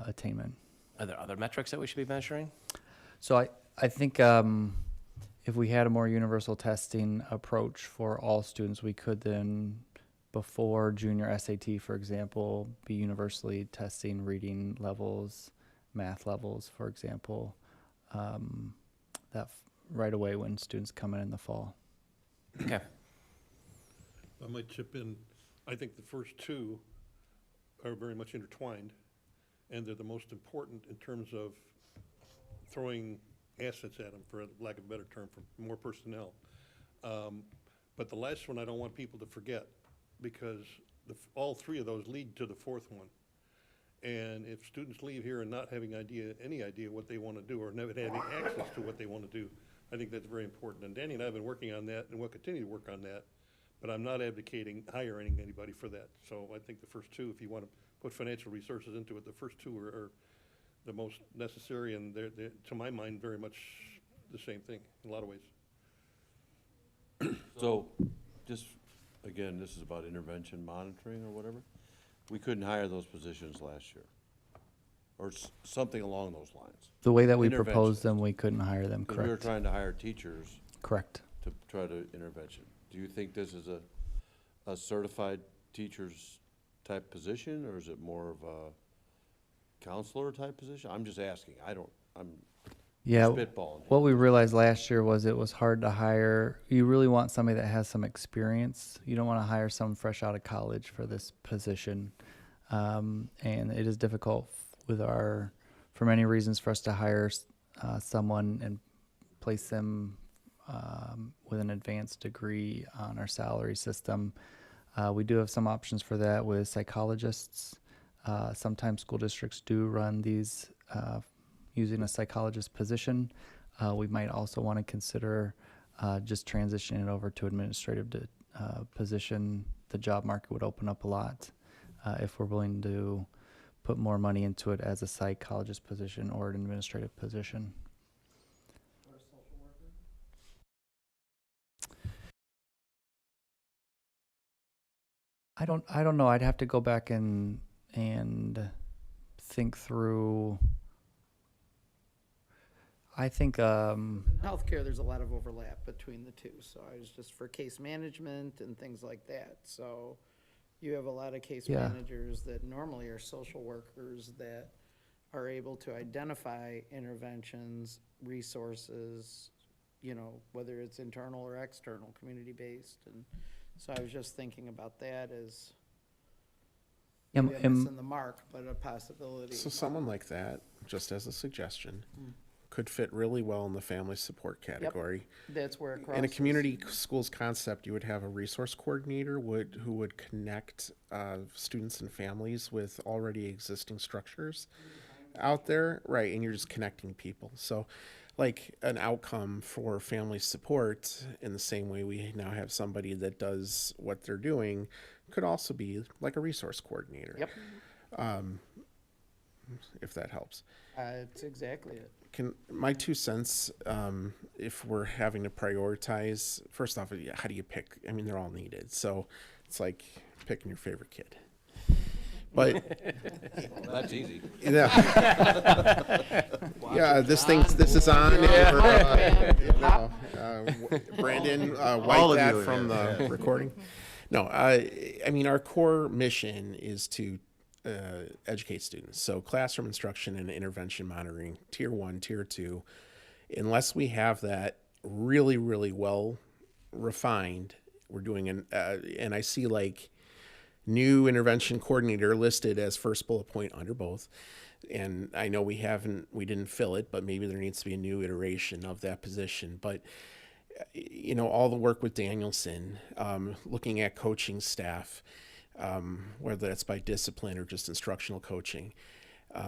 attainment. Are there other metrics that we should be measuring? So I think if we had a more universal testing approach for all students, we could then, before junior SAT, for example, be universally testing reading levels, math levels, for example, right away when students come in the fall. Okay. I might chip in. I think the first two are very much intertwined, and they're the most important in terms of throwing assets at them, for lack of a better term, for more personnel. But the last one I don't want people to forget, because all three of those lead to the fourth one. And if students leave here and not having any idea what they want to do, or never having access to what they want to do, I think that's very important. And Danny and I have been working on that, and we'll continue to work on that. But I'm not advocating hiring anybody for that. So I think the first two, if you want to put financial resources into it, the first two are the most necessary, and they're, to my mind, very much the same thing in a lot of ways. So, just, again, this is about intervention monitoring or whatever. We couldn't hire those positions last year, or something along those lines. The way that we proposed them, we couldn't hire them, Because we were correct? trying to hire teachers. Correct. To try to intervention. Do you think this is a certified teachers type position, or is it more of a counselor type position? I'm just asking. I'm Yeah, spitballing. what we realized last year was it was hard to hire. You really want somebody that has some experience. You don't want to hire someone fresh out of college for this position. And it is difficult for many reasons, for us to hire someone and place them with an advanced degree on our salary system. We do have some options for that with psychologists. Sometimes school districts do run these using a psychologist position. We might also want to consider just transitioning it over to administrative position. The job market would open up a lot if we're willing to put more money into it as a psychologist position or an administrative position. I don't know. I'd have to go back and think through. I think In healthcare, there's a lot of overlap between the two, so I was just for case management and things like that. So you have a lot of case Yeah. managers that normally are social workers that are able to identify interventions, resources, you know, whether it's internal or external, community-based. And so I was just thinking about that as maybe I'm missing the mark, but a possibility. So someone like that, just as a suggestion, could fit really well in the family support category. That's where it In a crosses. community schools concept, you would have a resource coordinator who would connect students and families with already existing structures out there, right? And you're just connecting people. So, like an outcome for family support, in the same way we now have somebody that does what they're doing, could also be like a resource coordinator. Yep. If that helps. That's exactly it. My 2 cents, if we're having to prioritize, first off, how do you pick? I mean, they're all needed. So it's like picking your favorite kid. But That's easy. Yeah. Yeah, this is on. Brandon, All wipe of that you, from yeah. the recording. No, I mean, our core mission is to educate students. So classroom instruction and intervention monitoring, tier 1, tier 2. Unless we have that really, really well refined, we're doing and I see like new intervention coordinator listed as first bullet point under both. And I know we didn't fill it, but maybe there needs to be a new iteration of that position. But you know, all the work with Danielson, looking at coaching staff, whether that's by discipline or just instructional coaching,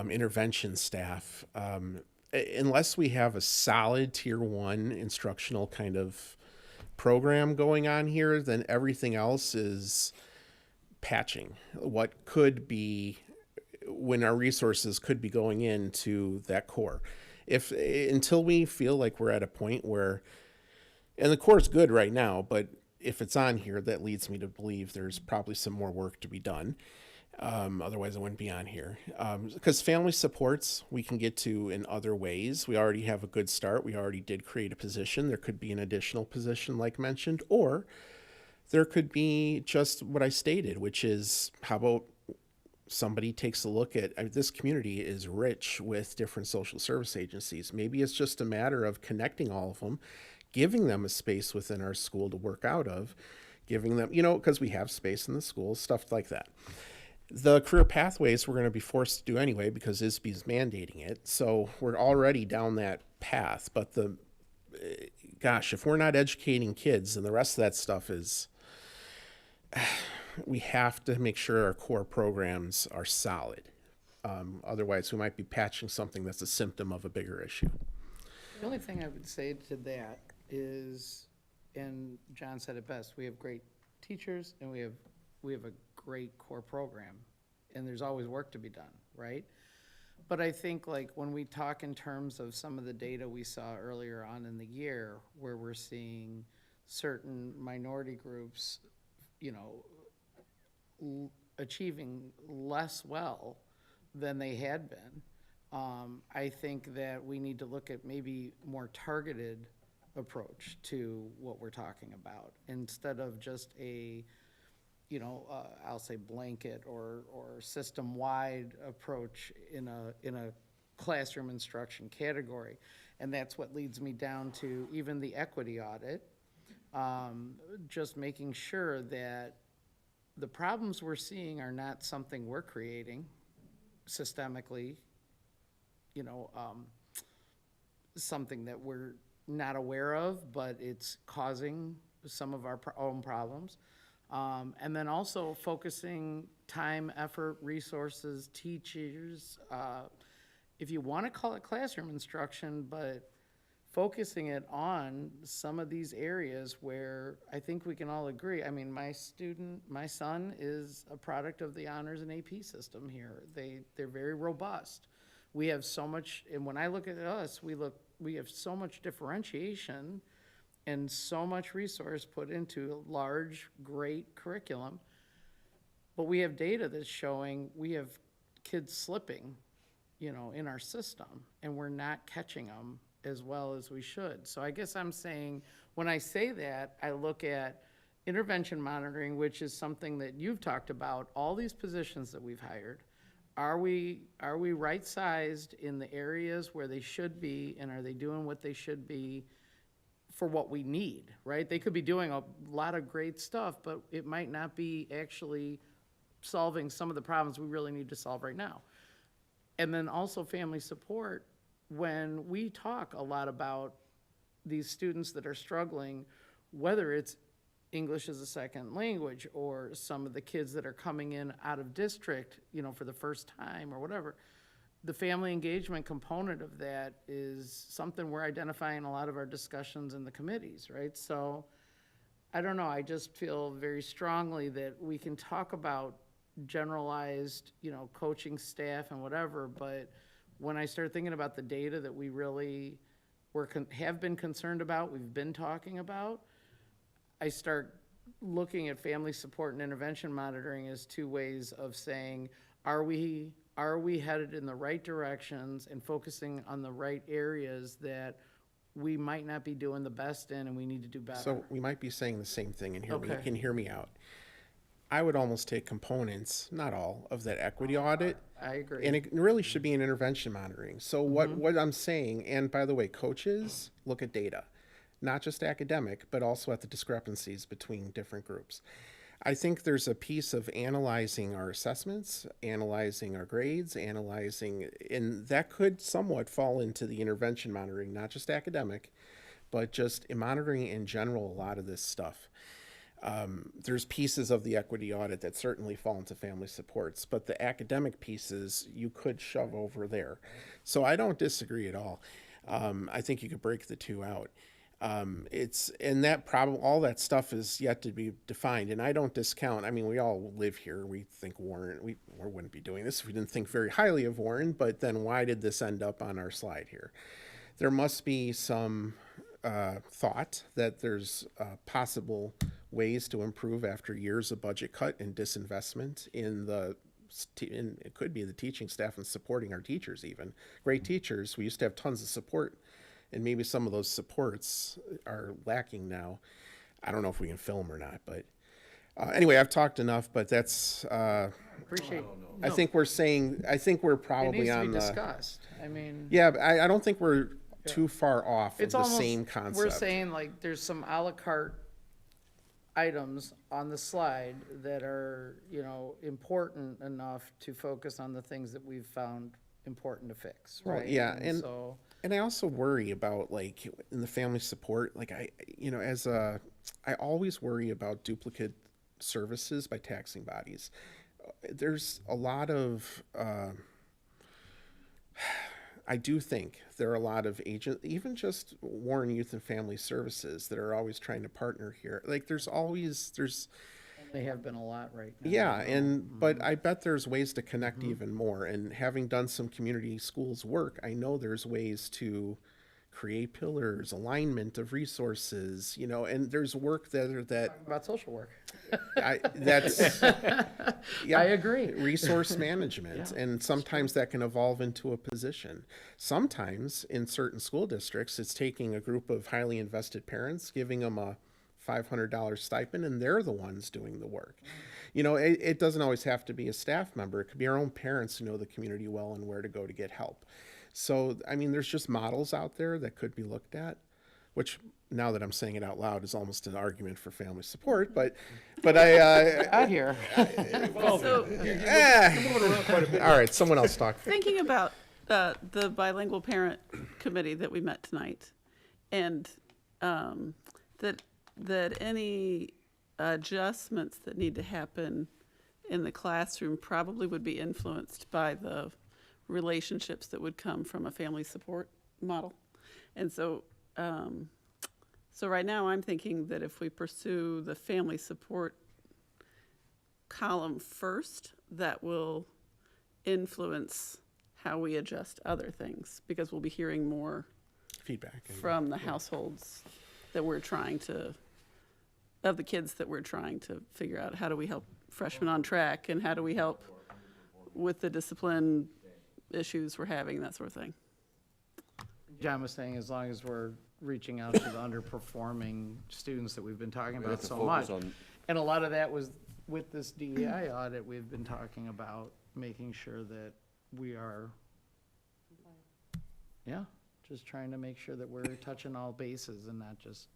intervention staff, unless we have a solid tier 1 instructional kind of program going on here, then everything else is patching what could be when our resources could be going into that core. Until we feel like we're at a point where, and the core is good right now, but if it's on here, that leads me to believe there's probably some more work to be done. Otherwise, it wouldn't be on here. Because family supports, we can get to in other ways. We already have a good start. We already did create a position. There could be an additional position like mentioned, or there could be just what I stated, which is how about somebody takes a look at this community is rich with different social service agencies. Maybe it's just a matter of connecting all of them, giving them a space within our school to work out of, giving them, because we have space in the schools, stuff like that. The career pathways we're going to be forced to do anyway because ISB's mandating it. So we're already down that path. But if we're not educating kids, then the rest of that stuff is, we have to make sure our core programs are solid. Otherwise, we might be patching something that's a symptom of a bigger issue. The only thing I would say to that is, and John said it best, we have great teachers and we have a great core program, and there's always work to be done, right? But I think like when we talk in terms of some of the data we saw earlier on in the year, where we're seeing certain minority groups, achieving less well than they had been, I think that we need to look at maybe more targeted approach to what we're talking about instead of just I'll say blanket or system-wide approach in a classroom instruction category. And that's what leads me down to even the equity audit, just making sure that the problems we're seeing are not something we're creating systemically, something that we're not aware of, but it's causing some of our own problems. And then also focusing time, effort, resources, teachers, if you want to call it classroom instruction, but focusing it on some of these areas where I think we can all agree. I mean, my son is a product of the honors and AP system here. They're very robust. We have so much, and when I look at us, we have so much differentiation and so much resource put into a large, great curriculum. But we have data that's showing we have kids slipping, in our system, and we're not catching them as well as we should. So I guess I'm saying, when I say that, I look at intervention monitoring, which is something that you've talked about, all these positions that we've hired. Are we right-sized in the areas where they should be, and are they doing what they should be for what we need, right? They could be doing a lot of great stuff, but it might not be actually solving some of the problems we really need to solve right now. And then also family support, when we talk a lot about these students that are struggling, whether it's English as a second language or some of the kids that are coming in out of district, for the first time or whatever, the family engagement component of that is something we're identifying in a lot of our discussions in the committees, right? So I don't know, I just feel very strongly that we can talk about generalized, coaching staff and whatever, but when I start thinking about the data that we really have been concerned about, we've been talking about, I start looking at family support and intervention monitoring as two ways of saying, are we headed in the right directions and focusing on the right areas that we might not be doing the best in and we need to do better? So we might be saying the same thing, and Okay. hear me out. I would almost take components, not all, of that equity audit. I agree. And it really should be an intervention monitoring. So what I'm saying, and by the way, coaches look at data, not just academic, but also at the discrepancies between different groups. I think there's a piece of analyzing our assessments, analyzing our grades, and that could somewhat fall into the intervention monitoring, not just academic, but just in monitoring in general, a lot of this stuff. There's pieces of the equity audit that certainly fall into family supports, but the academic pieces you could shove over there. So I don't disagree at all. I think you could break the two out. All that stuff is yet to be defined, and I don't discount. I mean, we all live here. We think Warren. We wouldn't be doing this if we didn't think very highly of Warren. But then, why did this end up on our slide here? There must be some thought that there's possible ways to improve after years of budget cut and disinvestment in it could be the teaching staff and supporting our teachers even. Great teachers, we used to have tons of support, and maybe some of those supports are lacking now. I don't know if we can film or not, but anyway, I've talked enough, but that's, Appreciate. I think we're probably it on needs the. to be discussed. I mean. Yeah, but I don't think we're too far off of It's the almost, same concept. we're saying like there's some a la carte items on the slide that are, important enough to focus on the things that we've found important to fix, Well, right? yeah, So, and I also worry about, like, in the family support, like, I always worry about duplicate services by taxing bodies. There's a lot of, I do think there are a lot of agents, even just Warren Youth and Family Services, that are always trying to partner here. Like, there's they have been a lot right now. yeah, but I bet there's ways to connect even more. And having done some community schools work, I know there's ways to create pillars, alignment of resources, and there's work that About social work. yeah, I agree. Resource management, and sometimes that can evolve into a position. Sometimes in certain school districts, it's taking a group of highly invested parents, giving them a $500 stipend, and they're the ones doing the work. It doesn't always have to be a staff member. It could be our own parents who know the community well and where to go to get help. So, I mean, there's just models out there that could be looked at, which, now that I'm saying it out loud, is almost an argument for family support, but Out here. All right, someone else talk. Thinking about the bilingual parent committee that we met tonight, and that any adjustments that need to happen in the classroom probably would be influenced by the relationships that would come from a family support model. And so right now I'm thinking that if we pursue the family support column first, that will influence how we adjust other things, because we'll be hearing more feedback from the households that we're trying to of the kids that we're trying to figure out. How do we help freshmen on track, and how do we help with the discipline issues we're having, that sort of thing. John was saying, as long as we're reaching out to the underperforming students that we've been talking We about have to so focus much. on- And a lot of that was with this DEI audit, we've been talking about making sure that we are, yeah, just trying to make sure that we're touching all bases and not just.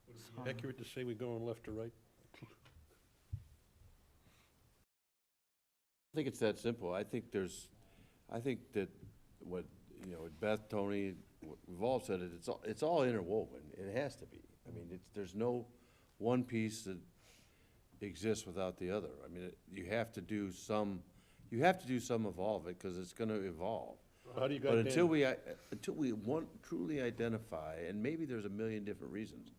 Would it be accurate to say we're going left to right? I think it's that simple. I think that what, you know, Beth, Tony, we've all said it, it's all interwoven. It has to be. I mean, there's no one piece that exists without the other. I mean, you have to do some of it, because it's gonna evolve. How do you But guys until we truly identify, and maybe there's a million different reasons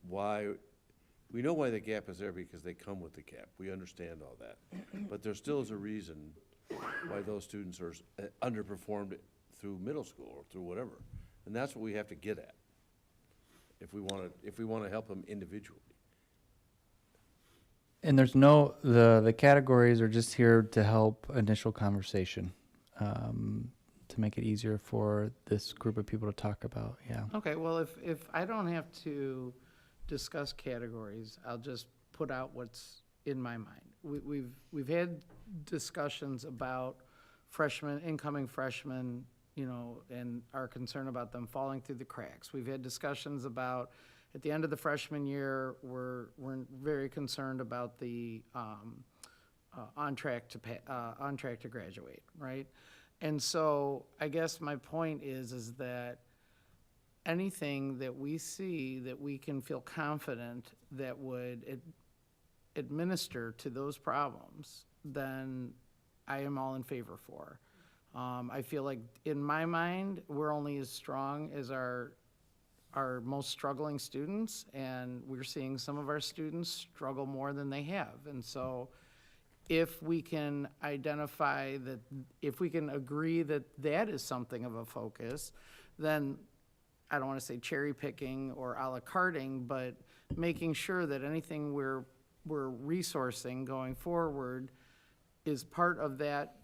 why, we know why the gap is there, because they come with the gap. We understand all that. But there still is a reason why those students are underperformed through middle school or through whatever. And that's what we have to get at if we want to help them individually. And there's no, the categories are just here to help initial conversation, to make it easier for this group of people to talk about, yeah. Okay, well, if I don't have to discuss categories, I'll just put out what's in my mind. We've had discussions about freshmen, incoming freshmen, you know, and our concern about them falling through the cracks. We've had discussions about, at the end of the freshman year, we're very concerned about the on track to graduate, right? And so I guess my point is that anything that we see that we can feel confident that would administer to those problems, then I am all in favor for. I feel like, in my mind, we're only as strong as our most struggling students, and we're seeing some of our students struggle more than they have. And so if we can identify that, if we can agree that that is something of a focus, then I don't want to say cherry picking or a la carting, but making sure that anything we're resourcing going forward is part of that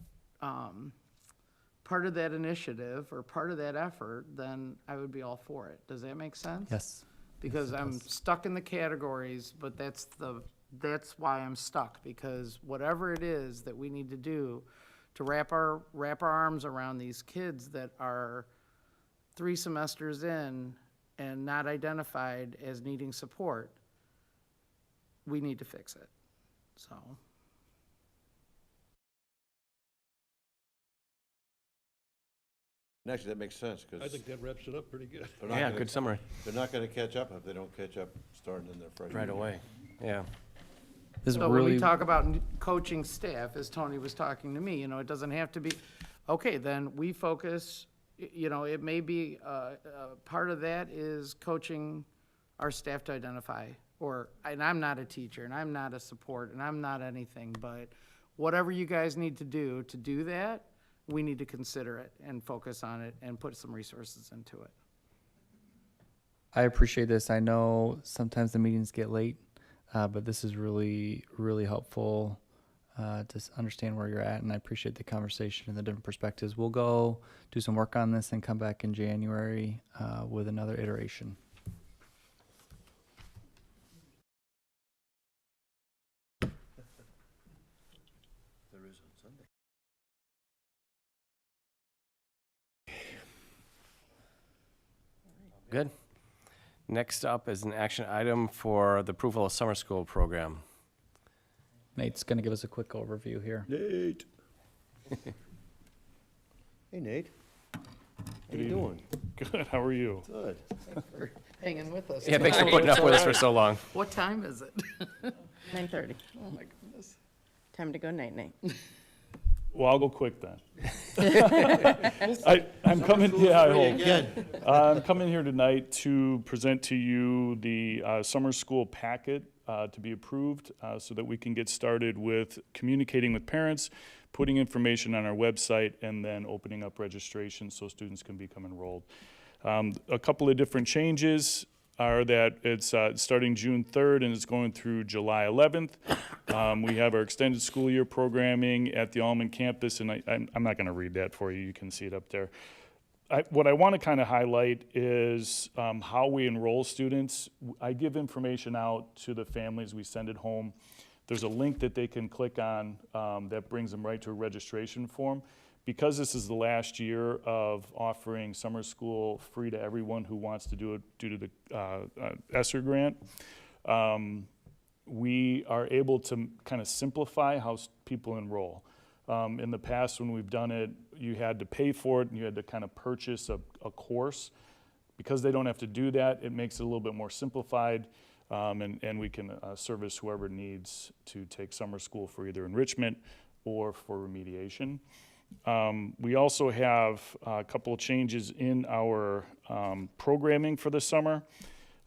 initiative or part of that effort, then I would be all for it. Does that make sense? Yes. Because I'm stuck in the categories, but that's why I'm stuck, because whatever it is that we need to do to wrap our arms around these kids that are 3 semesters in and not identified as needing support, we need to fix it, so. And actually, that makes sense, because. I think that wraps it up pretty good. Yeah, good summary. They're not gonna catch up if they don't catch up starting in their freshman Right year. away, yeah. This is So when we really, talk about coaching staff, as Tony was talking to me, you know, it doesn't have to be, okay, then we focus, you know, it may be, part of that is coaching our staff to identify, and I'm not a teacher, and I'm not a support, and I'm not anything, but whatever you guys need to do that, we need to consider it and focus on it and put some resources into it. I appreciate this. I know sometimes the meetings get late, but this is really, really helpful to understand where you're at, and I appreciate the conversation and the different perspectives. We'll go do some work on this and come back in January with another iteration. There is on Sunday. Good. Next up is an action item for the approval of summer school program. Nate's going to give us a quick overview here. Nate. Hey, Nate. How you doing? Good, how are you? Good. Hanging with us. Yeah, thanks for putting up with us for so long. What time is it? 9:30. Oh, my goodness. Time to go night-night. Well, I'll go quick then. I'm coming, yeah, I hope. I'm coming here tonight to present to you the summer school packet to be approved so that we can get started with communicating with parents, putting information on our website, and then opening up registration so students can become enrolled. A couple of different changes. are that it's starting June 3rd and it's going through July 11th. We have our extended school year programming at the Almond campus, and I'm not going to read that for you. You can see it up there. What I want to kind of highlight is how we enroll students. I give information out to the families. We send it home. There's a link that they can click on that brings them right to a registration form. Because this is the last year of offering summer school free to everyone who wants to do it due to the ESSER grant, we are able to kind of simplify how people enroll. In the past, when we've done it, you had to pay for it and you had to kind of purchase a course. Because they don't have to do that, it makes it a little bit more simplified, and we can service whoever needs to take summer school for either enrichment or for remediation. We also have a couple of changes in our programming for the summer.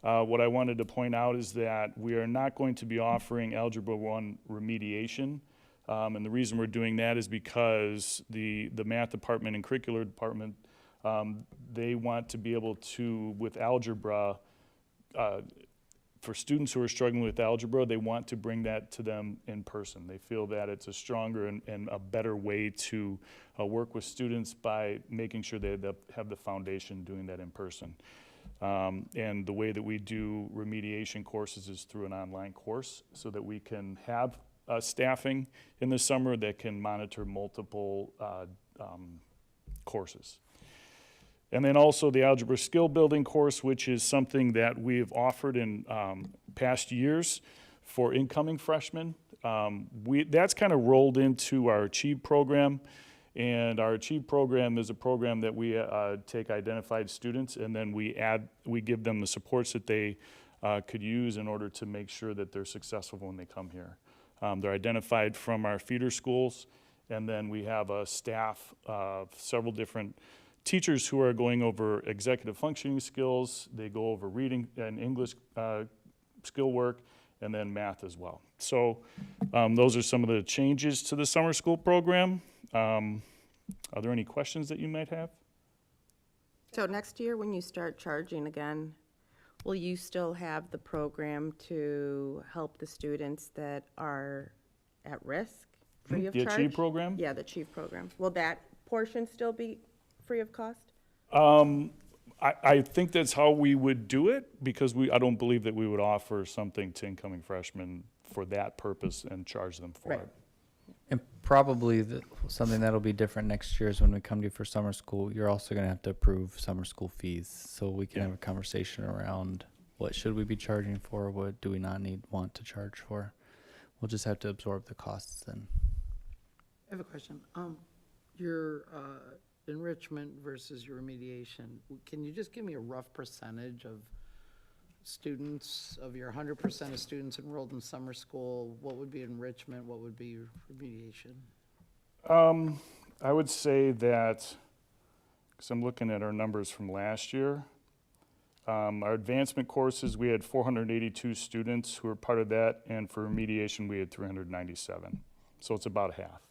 What I wanted to point out is that we are not going to be offering Algebra 1 remediation. And the reason we're doing that is because the math department and curricular department, they want to be able to, with algebra, for students who are struggling with algebra, they want to bring that to them in person. They feel that it's a stronger and a better way to work with students by making sure they have the foundation doing that in person. And the way that we do remediation courses is through an online course so that we can have staffing in the summer that can monitor multiple courses. And then also the Algebra Skill Building course, which is something that we've offered in past years for incoming freshmen. That's kind of rolled into our Achieve program. And our Achieve program is a program that we take identified students and then we give them the supports that they could use in order to make sure that they're successful when they come here. They're identified from our feeder schools, and then we have a staff of several different teachers who are going over executive functioning skills. They go over reading and English skill work, and then math as well. So those are some of the changes to the summer school program. Are there any questions that you might have? So next year, when you start charging again, will you still have the program to help the students that are at risk, free of charge? The Achieve program? Yeah, the Achieve program. Will that portion still be free of cost? I think that's how we would do it, because I don't believe that we would offer something to incoming freshmen for that purpose and charge them for it. And probably something that'll be different next year is when we come to you for summer school, you're also going to have to approve summer school fees. So we can have a conversation around what should we be charging for, what do we not want to charge for. We'll just have to absorb the costs then. I have a question. Your enrichment versus your remediation, can you just give me a rough percentage of students, of your 100% of students enrolled in summer school? What would be enrichment? What would be your remediation? I would say that, because I'm looking at our numbers from last year, our advancement courses, we had 482 students who were part of that, and for remediation, we had 397. So it's about half.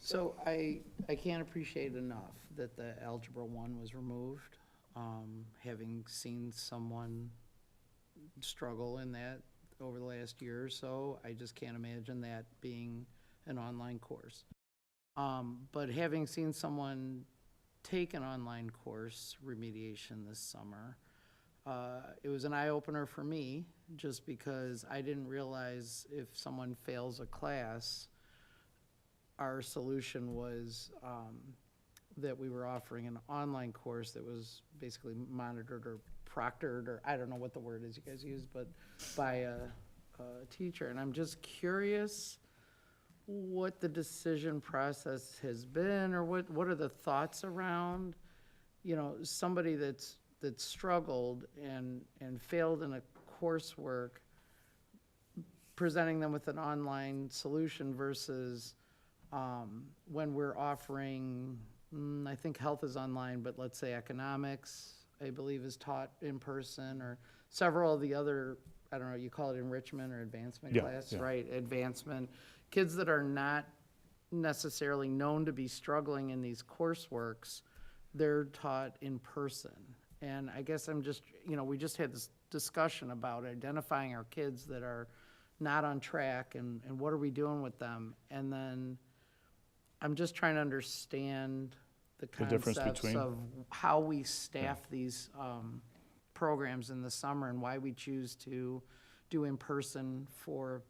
So I can't appreciate enough that the Algebra 1 was removed. Having seen someone struggle in that over the last year or so, I just can't imagine that being an online course. But having seen someone take an online course, remediation, this summer, it was an eye-opener for me, just because I didn't realize if someone fails a class, our solution was that we were offering an online course that was basically monitored or proctored, or I don't know what the word is you guys use, but by a teacher. And I'm just curious what the decision process has been, or what are the thoughts around, somebody that's struggled and failed in a coursework, presenting them with an online solution versus when we're offering, I think health is online, but let's say economics, I believe, is taught in person, or several of the other, I don't know, you call it enrichment or advancement class, right? Advancement. Kids that are not necessarily known to be struggling in these courseworks, they're taught in person. And I guess I'm just, we just had this discussion about identifying our kids that are not on track and what are we doing with them? And then I'm just trying to understand the difference concepts between? of how we staff these programs in the summer and why we choose to do in person for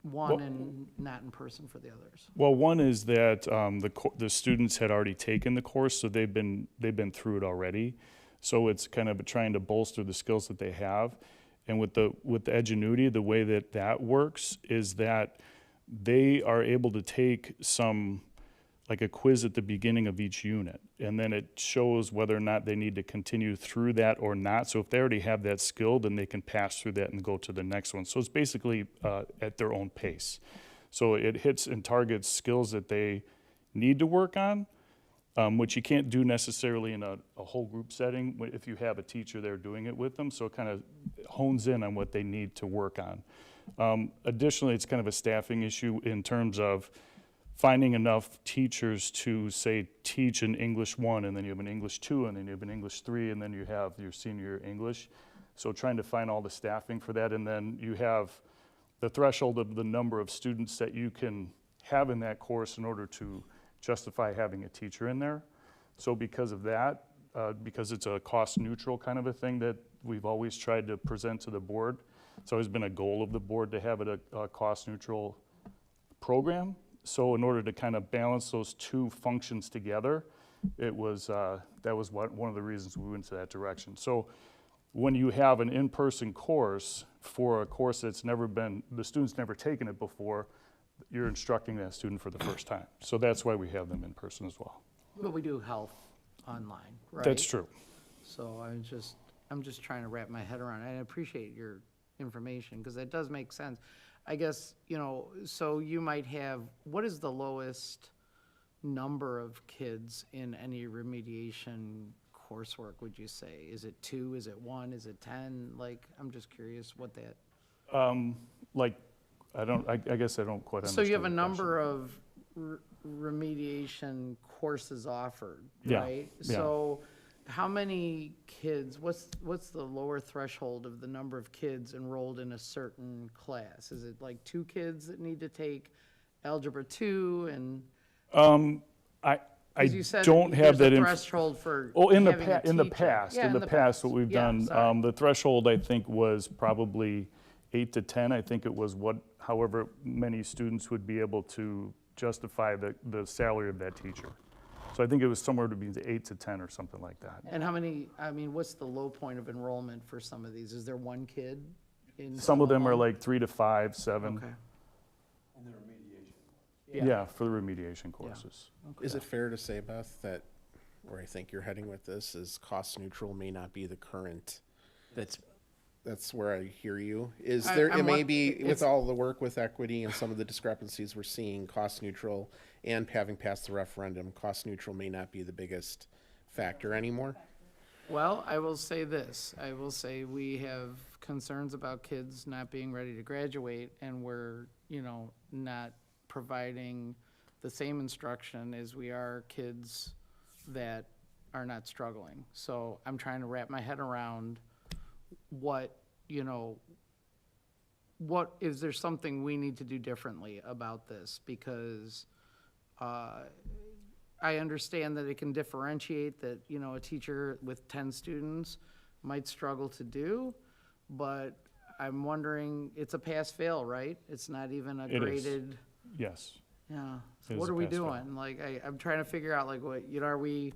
one and not in person for the others. Well, one is that the students had already taken the course, so they've been through it already. So it's kind of trying to bolster the skills that they have. And with the Edgenuity, the way that works is that they are able to take like a quiz at the beginning of each unit, and then it shows whether or not they need to continue through that or not. So if they already have that skill, then they can pass through that and go to the next one. So it's basically at their own pace. So it hits and targets skills that they need to work on, which you can't do necessarily in a whole group setting if you have a teacher there doing it with them. So it kind of hones in on what they need to work on. Additionally, it's kind of a staffing issue in terms of finding enough teachers to, say, teach an English 1, and then you have an English 2, and then you have an English 3, and then you have your senior English. So trying to find all the staffing for that, and then you have the threshold of the number of students that you can have in that course in order to justify having a teacher in there. So because of that, because it's a cost-neutral kind of a thing that we've always tried to present to the board, it's always been a goal of the board to have it a cost-neutral program. So in order to kind of balance those two functions together, it was that was one of the reasons we went to that direction. So when you have an in-person course for a course that's the student's never taken it before, you're instructing that student for the first time. So that's why we have them in person as well. But we do health online, right? That's true. So I'm just trying to wrap my head around it. I appreciate your information because that does make sense. I guess, so you might have, what is the lowest number of kids in any remediation coursework, would you say? Is it 2? Is it 1? Is it 10? Like, I'm just curious what that. I guess I don't quite understand. So you have a the number of remediation courses offered, right? Yeah. So how many kids, what's the lower threshold of the number of kids enrolled in a certain class? Is it like 2 kids that need to take Algebra 2 and? I you said don't have there's that a threshold for in the having a past, teacher. in the past, what we've Yeah, done, sorry. the threshold I think was probably 8 to 10. I think it was however many students would be able to justify the salary of that teacher. So I think it was somewhere between 8 to 10 or something like that. And how many, what's the low point of enrollment for some of these? Is there 1 kid in? Some of them are like 3 to 5, 7. Okay. Yeah, for the remediation courses. Is it fair to say, Beth, that where I think you're heading with this is cost neutral may not be the current? That's where I hear you. Is there, it may be, with all the work with equity and some of the discrepancies we're seeing, cost neutral and having passed the referendum, cost neutral may not be the biggest factor anymore? Well, I will say this. I will say we have concerns about kids not being ready to graduate, and we're, not providing the same instruction as we are kids that are not struggling. So I'm trying to wrap my head around what is there something we need to do differently about this? Because I understand that it can differentiate that, a teacher with 10 students might struggle to do, but I'm wondering, it's a pass-fail, right? It's not even a It is. graded. Yes. Yeah. So It what is are a we pass-fail. doing? Like, I'm trying to figure out, like, what, are we,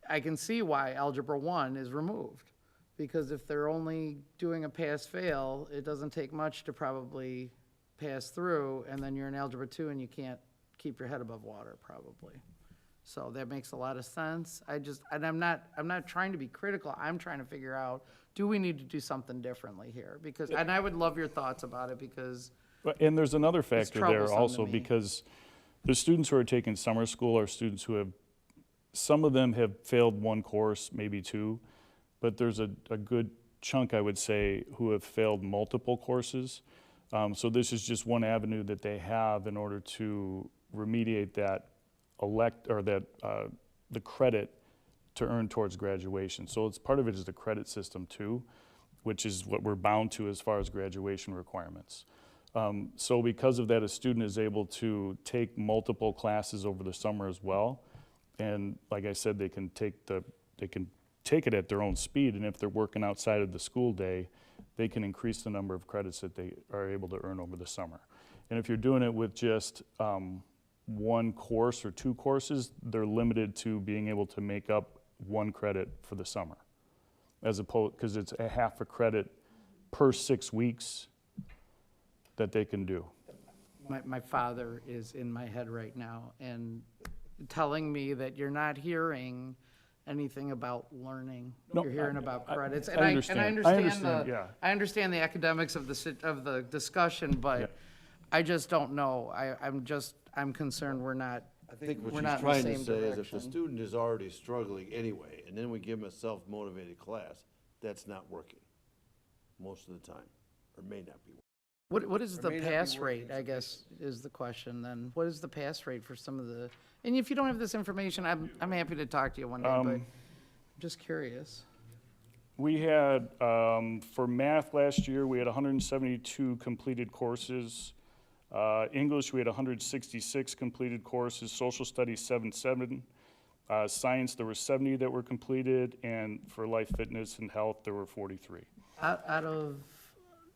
I can see why Algebra 1 is removed. Because if they're only doing a pass-fail, it doesn't take much to probably pass through, and then you're in Algebra 2 and you can't keep your head above water, probably. So that makes a lot of sense. And I'm not trying to be critical. I'm trying to figure out, do we need to do something differently here? Because, and I would love your thoughts about it, because. And there's another factor there troublesome to also, me. because the students who are taking summer school are students who some of them have failed 1 course, maybe 2, but there's a good chunk, I would say, who have failed multiple courses. So this is just one avenue that they have in order to remediate that the credit to earn towards graduation. So it's part of it is the credit system too, which is what we're bound to as far as graduation requirements. So because of that, a student is able to take multiple classes over the summer as well. And like I said, they can take it at their own speed, and if they're working outside of the school day, they can increase the number of credits that they are able to earn over the summer. And if you're doing it with just one course or two courses, they're limited to being able to make up one credit for the summer, as opposed, because it's a half a credit per 6 weeks that they can do. My father is in my head right now and telling me that you're not hearing anything about learning. No, You're hearing about credits. I understand. I understand the academics of the discussion, but Yeah. I just don't know. I'm concerned we're not. I think what we're she's not in the trying to same say is if direction. the student is already struggling anyway, and then we give them a self-motivated class, that's not working most of the time, or may not be. What is Or the may not be pass working rate, I guess, is the question then. What is the pass rate for some of the, and if you don't have this information, I'm happy to talk to you one day, but I'm just curious. We had, for math last year, we had 172 completed courses. English, we had 166 completed courses. Social studies, 77. Science, there were 70 that were completed, and for life, fitness, and health, there were 43.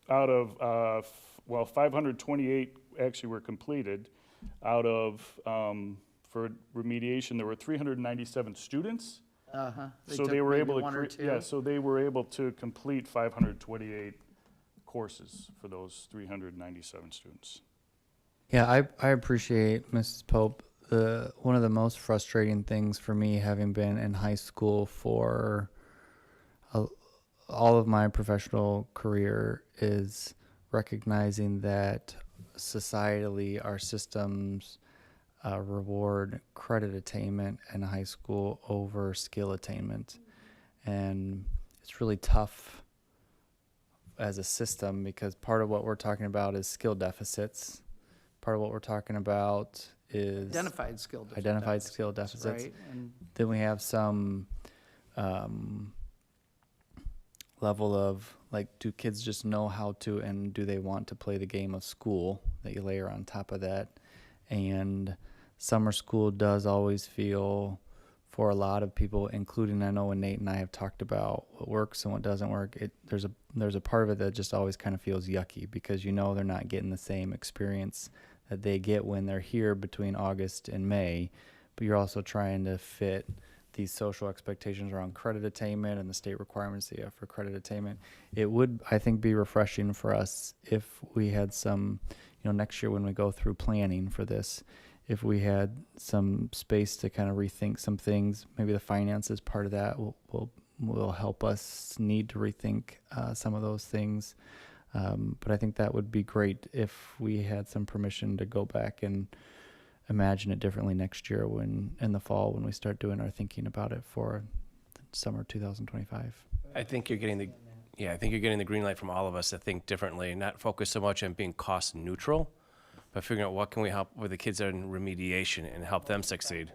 Out of, Well, 528 actually were completed. Out of, for remediation, there were 397 students. So they were able to, yeah, so they were able to complete 528 courses for those 397 students. Yeah, I appreciate Mrs. Pope. One of the most frustrating things for me, having been in high school for all of my professional career, is recognizing that societally our systems reward credit attainment in high school over skill attainment. And it's really tough as a system because part of what we're talking about is skill deficits. Part of what we're talking about is Identified skill deficits. right? And Then we have some level of, like, do kids just know how to and do they want to play the game of school that you layer on top of that? And summer school does always feel, for a lot of people, including, I know when Nate and I have talked about what works and what doesn't work, there's a part of it that just always kind of feels yucky because you know they're not getting the same experience that they get when they're here between August and May, but you're also trying to fit these social expectations around credit attainment and the state requirements that you have for credit attainment. It would, I think, be refreshing for us if we had some, next year when we go through planning for this, if we had some space to kind of rethink some things. Maybe the finances part of that will help us need to rethink some of those things. But I think that would be great if we had some permission to go back and imagine it differently next year in the fall when we start doing our thinking about it for summer 2025. I think you're getting the green light from all of us to think differently, not focus so much on being cost neutral, but figuring out what can we help with the kids that are in remediation and help them succeed.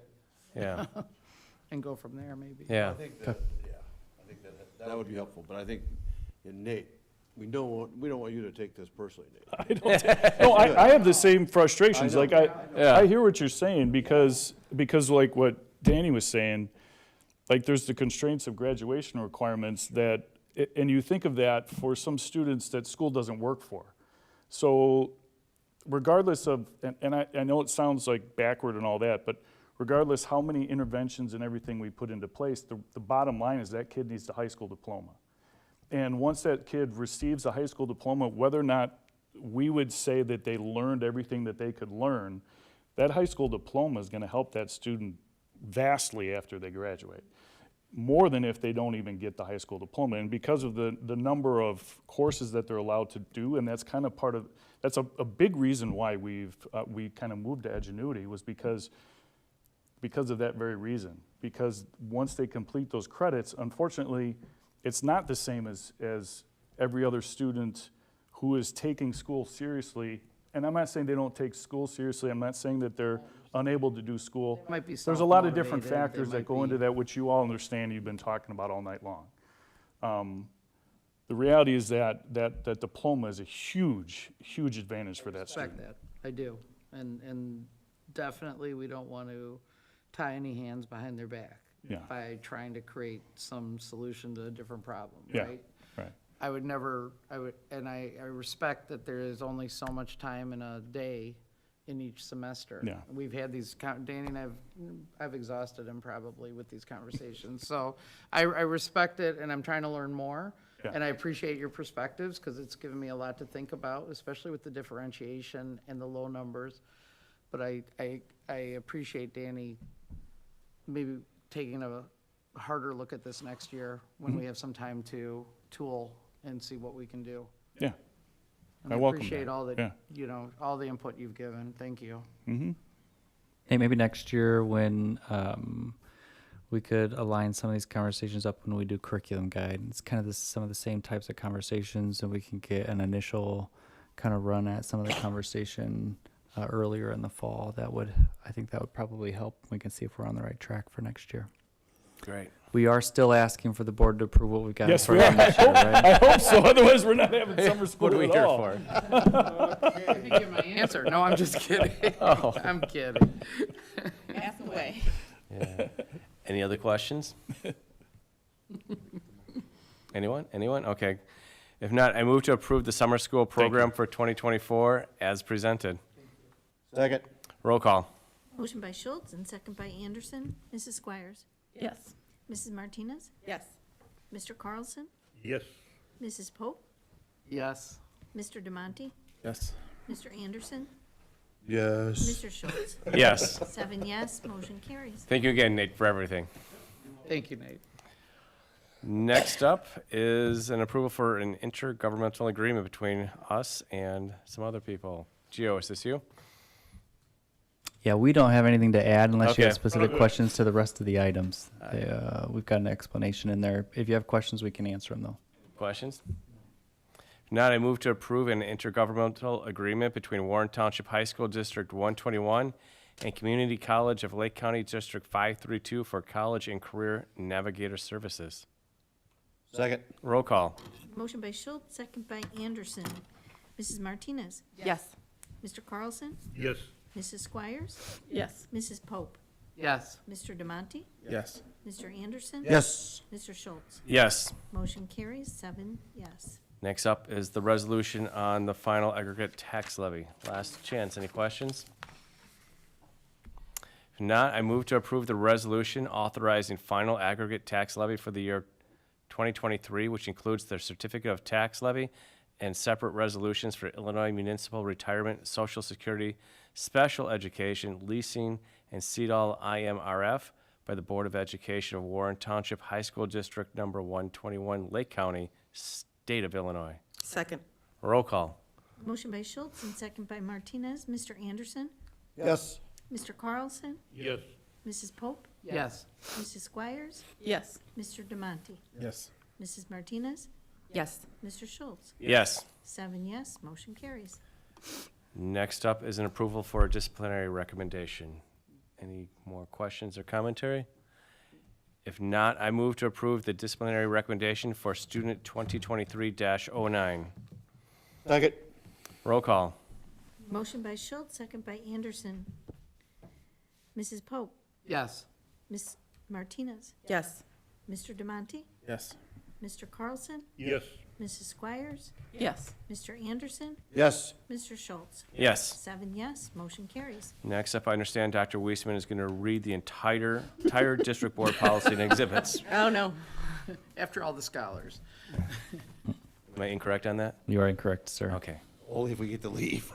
Yeah. and go from there, maybe. Yeah. I think that that would be helpful, but I think, Nate, we don't want you to take this personally, Nate. I have the same frustrations. I know. I hear what you're saying because like what Danny was saying, like there's the constraints of graduation requirements that, and you think of that for some students that school doesn't work for. So regardless of, and I know it sounds like backward and all that, but regardless how many interventions and everything we put into place, the bottom line is that kid needs a high school diploma. And once that kid receives a high school diploma, whether or not we would say that they learned everything that they could learn, that high school diploma is going to help that student vastly after they graduate, more than if they don't even get the high school diploma. And because of the number of courses that they're allowed to do, and that's kind of part of, that's a big reason why we kind of moved to Edgenuity, was because of that very reason. Because once they complete those credits, unfortunately, it's not the same as every other student who is taking school seriously. And I'm not saying they don't take school seriously. I'm not saying that they're unable to do school. They might be There's a lot of different self-motivated, they factors that might go into be- that, which you all understand, you've been talking about all night long. The reality is that diploma is a huge, huge advantage for that Respect student. that, I do. And definitely, we don't want to tie any hands behind their back. Yeah. By trying to create some solution to a different problem, Yeah, right? right. I would never, and I respect that there is only so much time in a day in each semester. Yeah. We've had these, Danny and I've exhausted him probably with these conversations. So I respect it, and I'm trying to learn more. Yeah. And I appreciate your perspectives, because it's given me a lot to think about, especially with the differentiation and the low numbers. But I appreciate Danny maybe taking a harder look at this next year when we have some time to tool and see what we can do. Yeah. And I I welcome appreciate that. all Yeah. that, all the input you've given. Thank you. Mm-hmm. Hey, maybe next year when we could align some of these conversations up when we do curriculum guide. It's kind of some of the same types of conversations, and we can get an initial kind of run at some of the conversation earlier in the fall. I think that would probably help. We can see if we're on the right track for next year. Great. We are still asking for the board to approve what we've got. Yes, in we front are. of us this year, right? I hope so, otherwise we're not having summer school What are we at here all. for? I didn't give my answer. No, I'm just kidding. Oh. I'm kidding. Ask away. Yeah. Any other questions? Anyone? Okay. If not, I move to approve the summer school program for 2024 as presented. Second. Roll call. Motion by Schultz and second by Anderson. Mrs. Squires. Yes. Mrs. Martinez. Yes. Mr. Carlson. Yes. Mrs. Pope. Yes. Mr. Demonte. Yes. Mr. Anderson. Yes. Mr. Schultz. Yes. 7 yes, motion carries. Thank you again, Nate, for everything. Thank you, Nate. Next up is an approval for an intergovernmental agreement between us and some other people. Gio, is this you? Yeah, we don't have anything to add unless you have Okay. specific questions to the rest of the items. We've got an explanation in there. If you have questions, we can answer them, though. Questions? If not, I move to approve an intergovernmental agreement between Warren Township High School District 121 and Community College of Lake County District 532 for college and career navigator services. Second. Roll call. Motion by Schultz, second by Anderson. Mrs. Martinez. Yes. Mr. Carlson. Yes. Mrs. Squires. Yes. Mrs. Pope. Yes. Mr. Demonte. Yes. Mr. Anderson. Yes. Mr. Schultz. Yes. Motion carries 7 yes. Next up is the resolution on the final aggregate tax levy. Last chance. Any questions? If not, I move to approve the resolution authorizing final aggregate tax levy for the year 2023, which includes the certificate of tax levy and separate resolutions for Illinois municipal retirement, social security, special education, leasing, and CEDAL IMRF by the Board of Education of Warren Township High School District Number 121, Lake County, State of Illinois. Second. Roll call. Motion by Schultz and second by Martinez. Mr. Anderson. Yes. Mr. Carlson. Yes. Mrs. Pope. Yes. Mrs. Squires. Yes. Mr. Demonte. Yes. Mrs. Martinez. Yes. Mr. Schultz. Yes. 7 yes, motion carries. Next up is an approval for a disciplinary recommendation. Any more questions or commentary? If not, I move to approve the disciplinary recommendation for student 2023-09. Second. Roll call. Motion by Schultz, second by Anderson. Mrs. Pope. Yes. Ms. Martinez. Yes. Mr. Demonte. Yes. Mr. Carlson. Yes. Mrs. Squires. Yes. Mr. Anderson. Yes. Mr. Schultz. Yes. 7 yes, motion carries. Next up, I understand Dr. Weisman is going to read the entire district board policy and exhibits. Oh, no. After all the scholars. Am I incorrect on that? You are incorrect, sir. Okay. Only if we get to leave.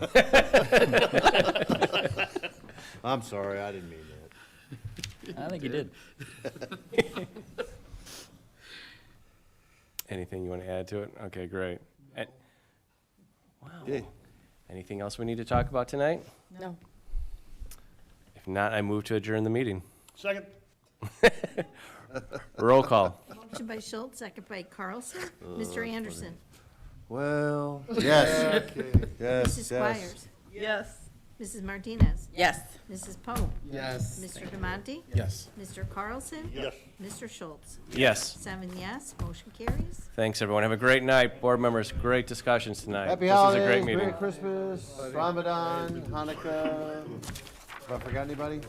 I'm sorry, I didn't mean that. I think you did. Anything you want to add to it? Okay, great. Wow. Yeah. Anything else we need to talk about tonight? No. If not, I move to adjourn the meeting. Second. Roll call. Motion by Schultz, second by Carlson. Mr. Anderson. Well, yes. Yes, Mrs. yes. Squires. Yes. Mrs. Martinez? Yes. Mrs. Pope? Yes. Mr. Demonte? Yes. Mr. Carlson? Yes. Mr. Schultz? Yes. 7 yes, motion carries. Thanks, everyone. Have a great night. Board members, great discussions tonight. Happy This was holidays, a great meeting. Merry Christmas, Ramadan, Hanukkah. Have I forgot anybody?